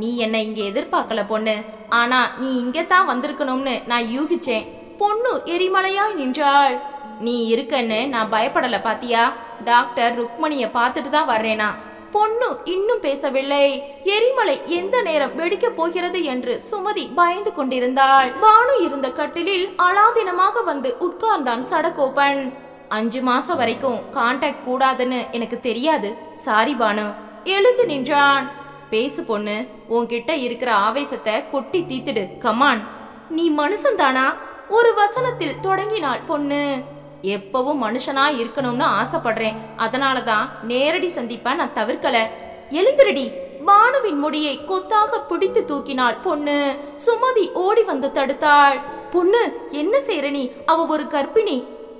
நீ என்ன இங்க எதிர்பார்க்கல பொண்ணு, ஆனா நீ இங்கதான் வந்திருக்கணும்னு நான் யூகிச்சேன். பொண்ணு எரிமலையாய் நின்றாள். நீ இருக்கன்னு நான் பயப்படல பாத்தியா? டாக்டர் ருக்மணிய பார்த்துட்டு தான் வர்றேனா? பொண்ணு இன்னும் பேசவில்லை. எரிமலை எந்த நேரம் வெடிக்க போகிறது என்று சுமதி பயந்து கொண்டிருந்தாள். பானு இருந்த கட்டிலில் அலாதினமாக வந்து உட்கார்ந்தான் சடகோப்பன். 5 மாசம் வரைக்கும் கான்டாக்ட் கூடாதுன்னு எனக்கு தெரியாது. சாரி பானு. எழுந்து நின்றான். பேசு பொண்ணு, உன்கிட்ட இருக்கிற ஆவேசத்தை கொட்டி தீத்துடு. கமான். நீ மனுஷன்தானா? ஒரு வசனத்தில் தொடங்கினாள் பொண்ணு. எப்பவும் மனுஷனா இருக்கணும்னு ஆசைப்படுறேன். அதனாலதான் நேரடி சந்திப்ப நான் தவிர்க்கல. எழுந்திரடி. பானுவின் முடியை கொத்தாக பிடித்து தூக்கினாள் பொண்ணு. சுமதி ஓடி வந்து தடுத்தாள். பொண்ணு, என்ன செய்யற நீ? அவ ஒரு கர்ப்பிணி.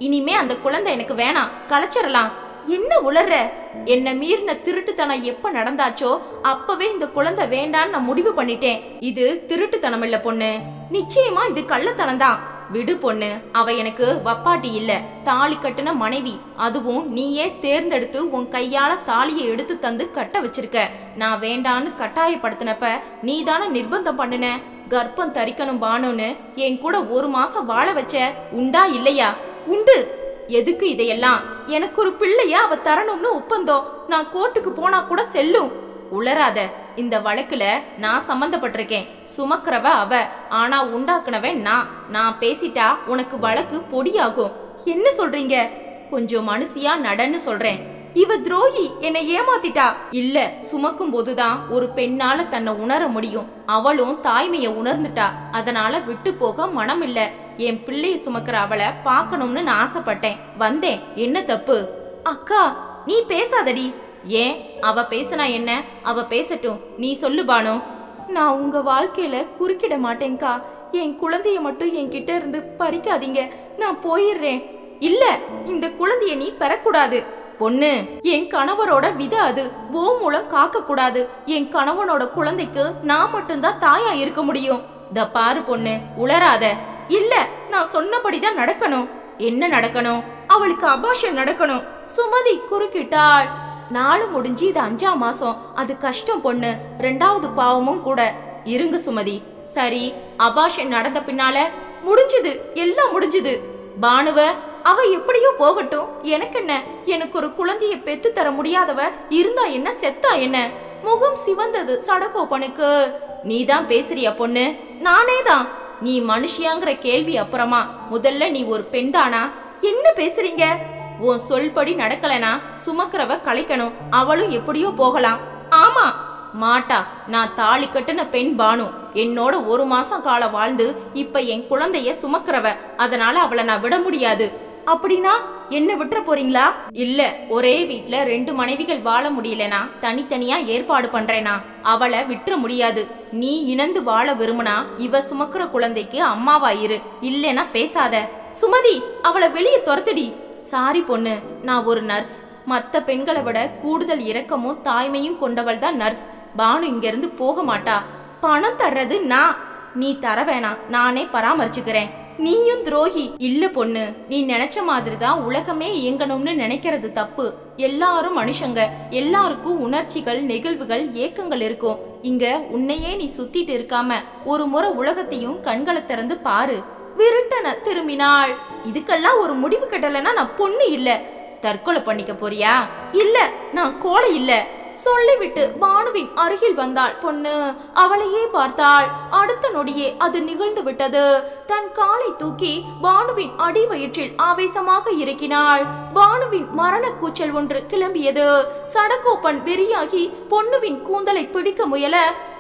இனிமே அந்த குழந்தை எனக்கு வேணாம், கலைச்சிடலாம். என்ன உளர்ற? என்ன மீறின திருட்டுத்தனம் எப்ப நடந்தாச்சோ அப்பவே இந்த குழந்தை வேண்டான்னு நான் முடிவு பண்ணிட்டேன். இது திருட்டுத்தனம் இல்ல பொண்ணு, நிச்சயமா இது கள்ளத்தனம் தான். விடு பொண்ணு, அவ எனக்கு வப்பாட்டி இல்ல, தாலி கட்டுன மனைவி. அதுவும் நீயே தேர்ந்தெடுத்து உன் கையால தாலியை எடுத்து தந்து கட்ட வச்சிருக்க. நான் வேண்டான்னு கட்டாயப்படுத்தினப்ப நீ தானே நிர்பந்தம் பண்ணுன. கர்ப்பம் தரிக்கணும் பானுன்னு என் கூட 1 மாசம் வாழ வச்ச. உண்டா இல்லையா? உண்டு. எதுக்கு இதையெல்லாம்? எனக்கு ஒரு பிள்ளைய அவ தரணும்னு ஒப்பந்தம். நான் கோர்ட்டுக்கு போனா கூட செல்லும். உளராத. இந்த வழக்குல நான் சம்பந்தப்பட்டிருக்கேன். சுமக்கிறவ அவ, ஆனா உண்டாக்குனவன் நான் பேசிட்டா உனக்கு வழக்கு பொடியாகும். என்ன சொல்றீங்க? கொஞ்சம் மனுஷியா நடன்னு சொல்றேன். இவ துரோகி, என்னை ஏமாத்திட்டா. இல்ல, சுமக்கும் போதுதான் ஒரு பெண்ணால தன்னை உணர முடியும். அவளும் தாய்மைய உணர்ந்துட்டா. அதனால விட்டு போக மனம் இல்ல. என் பிள்ளைய சுமக்கிற அவளை பார்க்கணும்னு நான் ஆசைப்பட்டேன், வந்தேன். என்ன தப்பு? அக்கா, நீ பேசாதடி. ஏன்? அவ பேசினா என்ன? அவ பேசட்டும், நீ சொல்லு பானு. நான் உங்க வாழ்க்கையில குறுக்கிட மாட்டேன்கா. என் குழந்தைய மட்டும் என்கிட்ட இருந்து பறிக்காதீங்க, நான் போயிடுறேன். இல்ல, இந்த குழந்தைய நீ பெறக்கூடாது. பொண்ணு, என் கணவரோட விதை அது, ஓ மூலம் காக்க கூடாது. என் கணவனோட குழந்தைக்கு நான் மட்டும்தான் தாயா இருக்க முடியும். த பாரு பொண்ணு, உளராத. இல்ல, நான் சொன்னபடிதான் நடக்கணும். என்ன நடக்கணும்? அவளுக்கு அபாஷன் நடக்கணும். சுமதி குறுக்கிட்டாள். நாலு முடிஞ்சு இது 5ஆம் மாசம். அது கஷ்டம் பொண்ணு, 2வது பாவமும் கூட. இருங்க சுமதி. சரி, அபாஷன் நடந்த பின்னால முடிஞ்சது, எல்லாம் முடிஞ்சது. பானுவ அவ எப்படியோ போகட்டும், எனக்கு என்ன? எனக்கு ஒரு குழந்தைய பெத்து தர முடியாதவ இருந்தா என்ன, செத்தா என்ன? முகம் சிவந்தது சடகோபனுக்கு. நீதான் பேசுறியா பொண்ணு? நானே தான். நீ மனுஷியாங்கிற கேள்வி அப்புறமா, முதல்ல நீ ஒரு பெண் தானா? என்ன பேசுறீங்க? உன் சொல்படி நடக்கலனா சுமக்கிறவ கலைக்கணும், அவளும் எப்படியோ போகலாம். ஆமா மாட்டா. நான் தாலி கட்டுன பெண் பானு, என்னோட 1 மாசம் காலம் வாழ்ந்து இப்ப என் குழந்தைய சுமக்கிறவ. அதனால அவளை நான் விட முடியாது. அப்படின்னா என்ன விட்டுற போறீங்களா? இல்ல, ஒரே வீட்ல 2 மனைவிகள் வாழ முடியலனா தனித்தனியா ஏற்பாடு பண்றேனா? அவளை விட்டுற முடியாது. நீ இணந்து வாழ விரும்புனா இவ சுமக்கிற குழந்தைக்கு அம்மாவா இரு, இல்லைன்னா பேசாத. சுமதி, அவளை வெளியே துரத்துடி. சாரி பொண்ணு, நான் ஒரு நர்ஸ். மற்ற பெண்களை விட கூடுதல் இரக்கமும் தாய்மையும் கொண்டவள் தான் நர்ஸ். பானு இங்க இருந்து போக மாட்டா. பணம் தர்றது நான், நீ தர வேணாம், நானே பராமரிச்சுக்கிறேன். நீயும் துரோகி. இல்ல பொண்ணு, நீ நினைச்ச மாதிரி தான் உலகமே இயங்கணும்னு நினைக்கிறது தப்பு. எல்லாரும் மனுஷங்க, எல்லாருக்கும் உணர்ச்சிகள், நெகிழ்வுகள், ஏக்கங்கள் இருக்கும். இங்க உன்னையே நீ சுத்திட்டு இருக்காம ஒரு முறை உலகத்தையும் கண்களை திறந்து பாரு. விருட்டன திரும்பினாள். இதுக்கெல்லாம் ஒரு முடிவு கட்டலன்னா நான் பொண்ணு இல்ல. தற்கொலை பண்ணிக்க போறியா? இல்ல, நான் கோழை இல்ல. சொல்லிவிட்டு பானுவின் அருகில் வந்தாள் பொண்ணு. அவளையே பார்த்தாள். அடுத்த நொடியே அது நிகழ்ந்து விட்டது. தன் காலை தூக்கி பானுவின் அடி வயிற்றில் ஆவேசமாக இறக்கினாள். பானுவின் மரண கூச்சல் ஒன்று கிளம்பியது. சடகோபன் வெறியாகி பொண்ணுவின் கூந்தலை பிடிக்க முயல,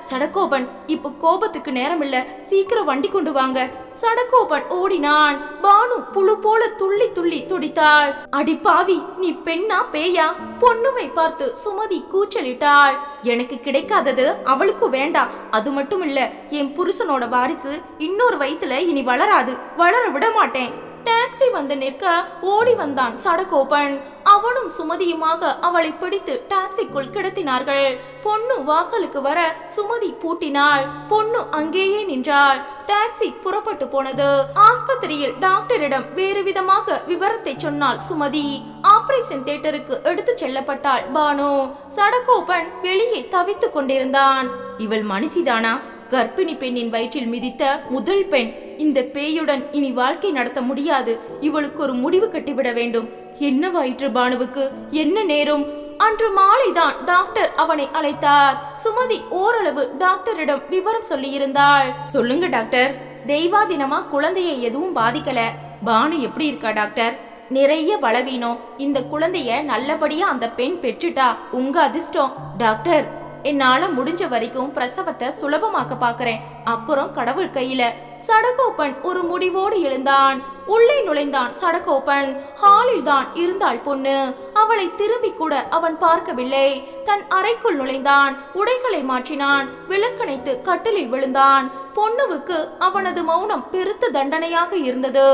சடகோபன், இப்ப கோபத்துக்கு நேரம் இல்ல, சீக்கிரம் வண்டி கொண்டு வாங்க. சடகோபன் ஓடினான். பானு புழு போல துள்ளி துள்ளி துடித்தாள். அடி பாவி, நீ பெண்ணா பேயா? பொண்ணுவை பார்த்து சுமதி கூச்சலிட்டாள். எனக்கு கிடைக்காதது அவளுக்கு வேண்டாம். அது மட்டும் இல்ல, என் புருஷனோட வாரிசு இன்னொரு வயித்துல இனி வளராது, வளர விட மாட்டேன். டாக்ஸி வந்து நிற்க ஓடி வந்தான் சடகோபன். அவனும் சுமதியுமாக அவளை பிடித்து டாக்ஸிக்குள் கிடத்தினார்கள். பொண்ணு வாசலுக்கு வர சுமதி பூட்டினாள். பொண்ணு அங்கேயே நின்றாள். டாக்ஸி புறப்பட்டு போனது. ஆஸ்பத்திரியில் டாக்டரிடம் வேறு விதமாக விவரத்தை சொன்னாள் சுமதி. ஆபரேஷன் தியேட்டருக்கு எடுத்து செல்லப்பட்டாள் பானு. சடகோபன் வெளியே தவித்துக் கொண்டிருந்தான். இவள் மனுஷிதானா? கர்ப்பிணி பெண்ணின் வயிற்றில் மிதித்த முதல் பெண். இந்த பேயுடன் இனி வாழ்க்கை நடத்த முடியாது. இவளுக்கு ஒரு முடிவு கட்டிவிட வேண்டும். என்ன வயிற்று பானுவுக்கு? என்ன நேரும்? அன்று மாலைதான் டாக்டர் அவனை அழைத்தார். சுமதி ஓரளவு டாக்டரிடம் விவரம் சொல்லி இருந்தாள். சொல்லுங்க டாக்டர். தெய்வாதீனமா குழந்தைய எதுவும் பாதிக்கல. பானு எப்படி இருக்கா டாக்டர்? நிறைய பலவீனம். இந்த குழந்தைய நல்லபடியா அந்த பெண் பெற்றுட்டா உங்க அதிர்ஷ்டம் டாக்டர். என்னால முடிஞ்ச வரைக்கும் பிரசவத்தை சுலபமாக்க பாக்குறேன், அப்புறம் கடவுள் கையில. சடகோபன் ஒரு முடிவோடு எழுந்தான். உள்ளே நுழைந்தான் சடகோபன். ஹாலில் தான் இருந்தாள் பொண்ணு. அவளை திரும்பி கூட அவன் பார்க்கவில்லை. தன் அறைக்குள் நுழைந்தான். உடைகளை மாற்றினான். விளக்கணைத்து கட்டிலில் விழுந்தான். பொண்ணுவுக்கு அவனது மௌனம் பெருத்த தண்டனையாக இருந்தது.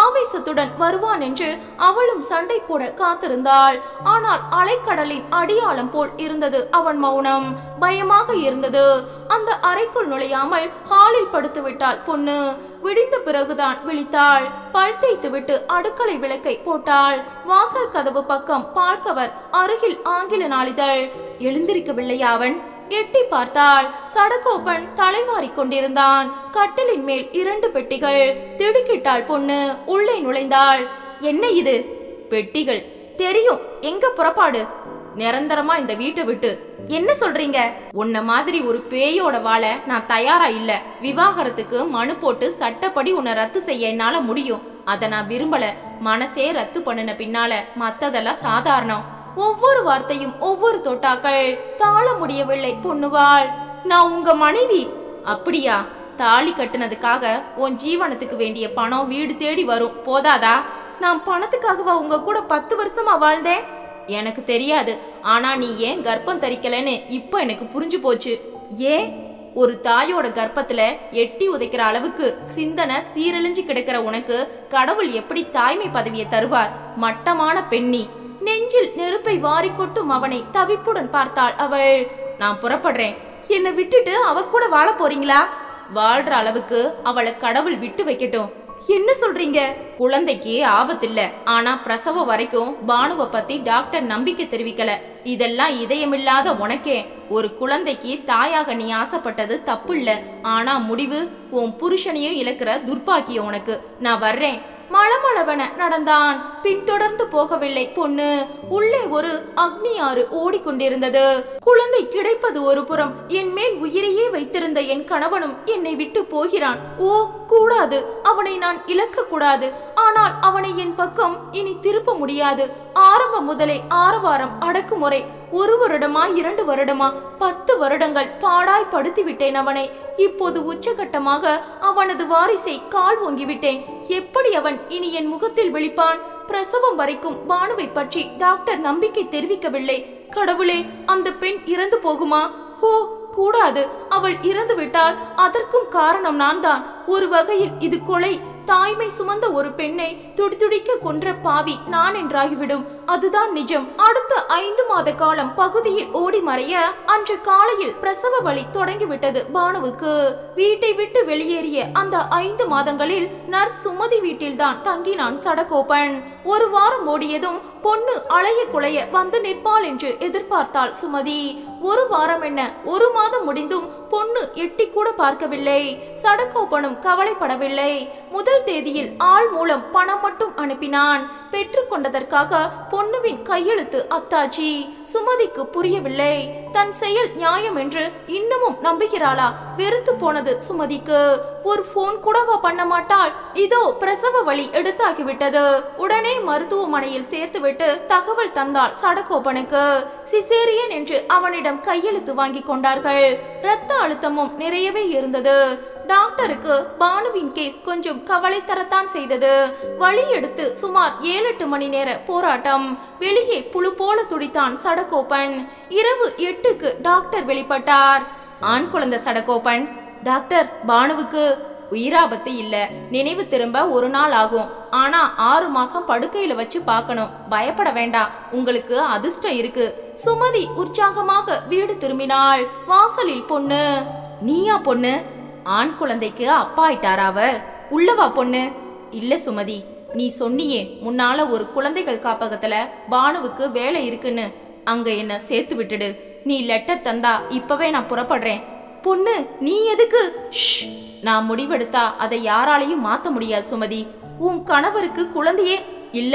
ஆவேசத்துடன் வருவான் என்று அவளும் சண்டை போட காத்திருந்தாள். ஆனால் அலைக்கடலின் அடியாளம் போல் இருந்தது அவன் மௌனம். பயமாக இருந்தது. அந்த அறைக்குள் நுழையாமல் ஹாலில் படுத்து விட்டாள் பொண்ணு. விடிந்த பிறகுதான் விழித்தாள். பல் தேய்த்து விட்டு அடுக்களை விளக்கை போட்டாள். வாசல் கதவு பக்கம் பால்கவர், அருகில் ஆங்கில நாளிதழ். எழுந்திருக்கவில்லையா அவன்? எட்டி பார்த்தாள். சடகோபன் தலைவாரி கொண்டிருந்தான். கட்டிலின் மேல் 2 பெட்டிகள். திடுக்கிட்டாள் பொண்ணு. உள்ளே நுழைந்தாள். என்ன இது? பெட்டிகள் தெரியும். எங்க புறப்பாடு? நிரந்தரமா இந்த வீட்டை விட்டு. என்ன சொல்றீங்க? உன்ன மாதிரி ஒரு பேயோட வாழ நான் தயாரா இல்ல. விவாகரத்துக்கு மனு போட்டு சட்டப்படி உன்னை ரத்து செய்ய என்னால முடியும். அத நான் விரும்பல. மனசே ரத்து பண்ணின பின்னால மத்ததெல்லாம் சாதாரணம். ஒவ்வொரு வார்த்தையும் ஒவ்வொரு தோட்டாக்கள். தாழ முடியவில்லை பொண்ணுவாள். நான் உங்க மனைவி. அப்படியா? தாலி கட்டுனதுக்காக உன் ஜீவனத்துக்கு வேண்டிய பணம் வீடு தேடி வரும், போதாதா? நான் பணத்துக்காகவா உங்க கூட 10 வருஷமா வாழ்ந்தேன்? எனக்கு தெரியாது. ஆனா நீ ஏன் கர்ப்பம் தரிக்கலன்னு இப்ப எனக்கு புரிஞ்சு போச்சு. ஏன்? ஒரு தாயோட கர்ப்பத்துல எட்டி உதைக்கிற அளவுக்கு சிந்தனை சீரழிஞ்சு கிடக்கிற உனக்கு கடவுள் எப்படி தாய்மை பதவியை தருவார்? மட்டமான பெண்ணி. நெஞ்சில் நெருப்பை வாரிக்கொட்டும் அவனை தவிப்புடன் பார்த்தாள் அவள். நான் புறப்படுறேன். என்னை விட்டுட்டு அவ கூட வாழ போறீங்களா? வாழ்ற அளவுக்கு அவளை கடவுள் விட்டு வைக்கட்டும். என்ன சொல்றீங்க? குழந்தைக்கு ஆபத்தில்ல. ஆனா பிரசவம் வரைக்கும் பானுவை பத்தி டாக்டர் நம்பிக்கை தெரிவிக்கல. இதெல்லாம் இதயமில்லாத உனக்கே. ஒரு குழந்தைக்கு தாயாக நீ ஆசைப்பட்டது தப்பு இல்ல. ஆனா முடிவு உன் புருஷனையும் இழக்கிற துர்பாக்கியம் உனக்கு. நான் வர்றேன். மளமளவென நடந்தான். பின்தொடர்ந்து போகவில்லை பொண்ணு. உள்ளே ஒரு அக்னி ஆறு ஓடிக்கொண்டிருந்தது. குழந்தை கிடைப்பது ஒரு புறம். என் மேல் உயிரையே வைத்திருந்த என் கணவனும் என்னை விட்டு போகிறான். ஓ கூடாது, அவனை நான் இழக்க கூடாது. ஆனால் அவனை என் பக்கம் இனி திருப்ப முடியாது. ஆரம்பம் முதலே ஆரவாரம், அடக்குமுறை. 1 வருடமா 2 வருடமா 10 வருடங்கள் பாடாய் படுத்தி விட்டேன் அவனை. இப்போது உச்சகட்டமாக அவனது வாரிசை கால் ஓங்கிவிட்டேன். எப்படி அவன் இனி என் முகத்தில் விழிப்பான்? பிரசவம் வரைக்கும் பானுவை பற்றி டாக்டர் நம்பிக்கை தெரிவிக்கவில்லை. கடவுளே, அந்த பெண் இறந்து போகுமா? ஓ கூடாது. அவள் இறந்து விட்டால் அதற்கும் காரணம் நான் தான். ஒரு வகையில் இது கொலை. தாய்மை சுமந்த ஒரு பெண்ணை துடிதுடிக்க கொன்ற பாவி நான் என்றாகிவிடும். அதுதான் நிஜம். அடுத்த 5 மாத காலம் பகுதியில் ஓடி மறைய அன்று காலையில் பிரசவ வலி தொடங்கிவிட்டது பானுவுக்கு. வீட்டை விட்டு வெளியேறிய அந்த 5 மாதங்களில் நர்ஸ் சுமதி வீட்டில்தான் தங்கினான் சடகோபன். 1 வாரம் ஓடியதும் பொண்ணு அலைய குலைய வந்து நிற்பாள் என்று எதிர்பார்த்தாள் சுமதி. 1 வாரம் என்ன, 1 மாதம் முடிந்தும் பொண்ணு எட்டி கூட பார்க்கவில்லை. சடகோபனும் கவலைப்படவில்லை. முதல் தேதியில் ஆள் மூலம் பணம் மட்டும் அனுப்பினான். பெற்று கொண்டதற்காக பொண்ணுவின் கையெழுத்து அத்தாச்சி. சுமதிக்கு புரியவில்லை. தன் செயல் நியாயம் என்று இன்னமும் நம்புகிறாளா? வெறுத்து போனது சுமதிக்கு. ஒரு போன் கூடவா பண்ண மாட்டாள்? இதோ பிரசவ வலி எடுத்தாகிவிட்டது. உடனே மருத்துவமனையில் சேர்த்துவிட்டு தகவல் தந்தாள் சடகோபனுக்கு. சிசேரியன் என்று அவனிடம் கையெழுத்து வாங்கி கொண்டார்கள். இரத்த அழுத்தமும் நிறையவே இருந்தது. டாக்டருக்கு பானுவின் கேஸ் கொஞ்சம் கவலை தரத்தான் செய்தது. வழி எடுத்து சுமார் 7-8 மணி நேர போராட்டம். வெளியே புழு போல துடித்தான் சடகோபன். இரவு 8க்கு டாக்டர் வெளிப்பட்டார். ஆண் குழந்தை சடகோபன். டாக்டர், பானுவுக்கு உயிராபத்து இல்ல. நினைவு திரும்ப 1 நாள் ஆகும். ஆனா 6 மாசம் படுக்கையில வச்சு பார்க்கணும். பயப்பட வேண்டாம், உங்களுக்கு அதிர்ஷ்டம் இருக்கு. சுமதி உற்சாகமாக வீடு திரும்பினாள். வாசலில் பொண்ணு. நீயா பொண்ணு? ஆண் குழந்தைக்கு அப்பா ஆயிட்டாரா அவர்? உள்ளவா பொண்ணு? இல்ல சுமதி, நீ சொன்னியே முன்னால ஒரு குழந்தைகள் காப்பகத்துல பானுவுக்கு வேலை இருக்குன்னு. அங்க என்ன சேர்த்து விட்டுடு. நீ லெட்டர் தந்தா இப்பவே நான் புறப்படுறேன். பொண்ணு, நீ எதுக்கு? நான் முடிவெடுத்தா அதை யாராலையும் மாத்த முடியாது சுமதி. உன் கணவருக்கு குழந்தையே இல்ல.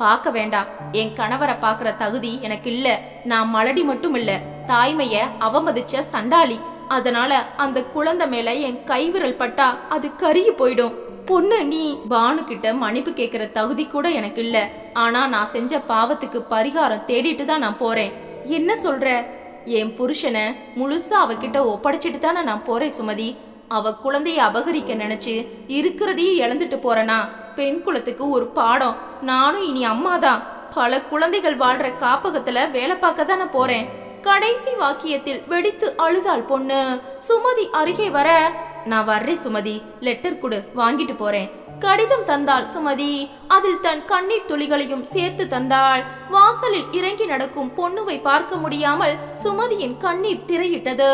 பார்க்க வேண்டாம். என் கணவரை பார்க்கிற தகுதி எனக்கு இல்ல. நான் மலடி மட்டும் இல்ல, தாய்மைய அவமதிச்ச சண்டாளி. அதனால அந்த குழந்தை மேல என் கைவிரல் பட்டா அது கருகி போயிடும். பொண்ணு, நீ பானு கிட்ட மன்னிப்பு கேட்கிற தகுதி கூட எனக்கு இல்ல. ஆனா நான் செஞ்ச பாவத்துக்கு பரிகாரம் தேடிட்டு தான் நான் போறேன். என்ன சொல்ற? என் புருஷனை முழுசா அவகிட்ட ஒப்படைச்சிட்டு தானே நான் போறேன் சுமதி. அவ குழந்தைய அபகரிக்க நினைச்சு இருக்கிறதையும் இழந்துட்டு போறனா? பெண் குலத்துக்கு ஒரு பாடம். நானும் இனி அம்மாதான். பல குழந்தைகள் வாழ்ற காப்பகத்துல வேலை பார்க்க தானே போறேன். கடைசி வாக்கியத்தில் வெடித்து அழுதாள் பொண்ணு. சுமதி அருகே வர, நான் வர்றேன் சுமதி, லெட்டர் கொடு, வாங்கிட்டு போறேன். கடிதம் தந்தாள் சுமதி. அதில் தன் கண்ணீர் துளிகளையும் சேர்த்து தந்தாள். வாசலில் இறங்கி நடக்கும் பொண்ணுவை பார்க்க முடியாமல் சுமதியின் கண்ணீர் திரையிட்டது.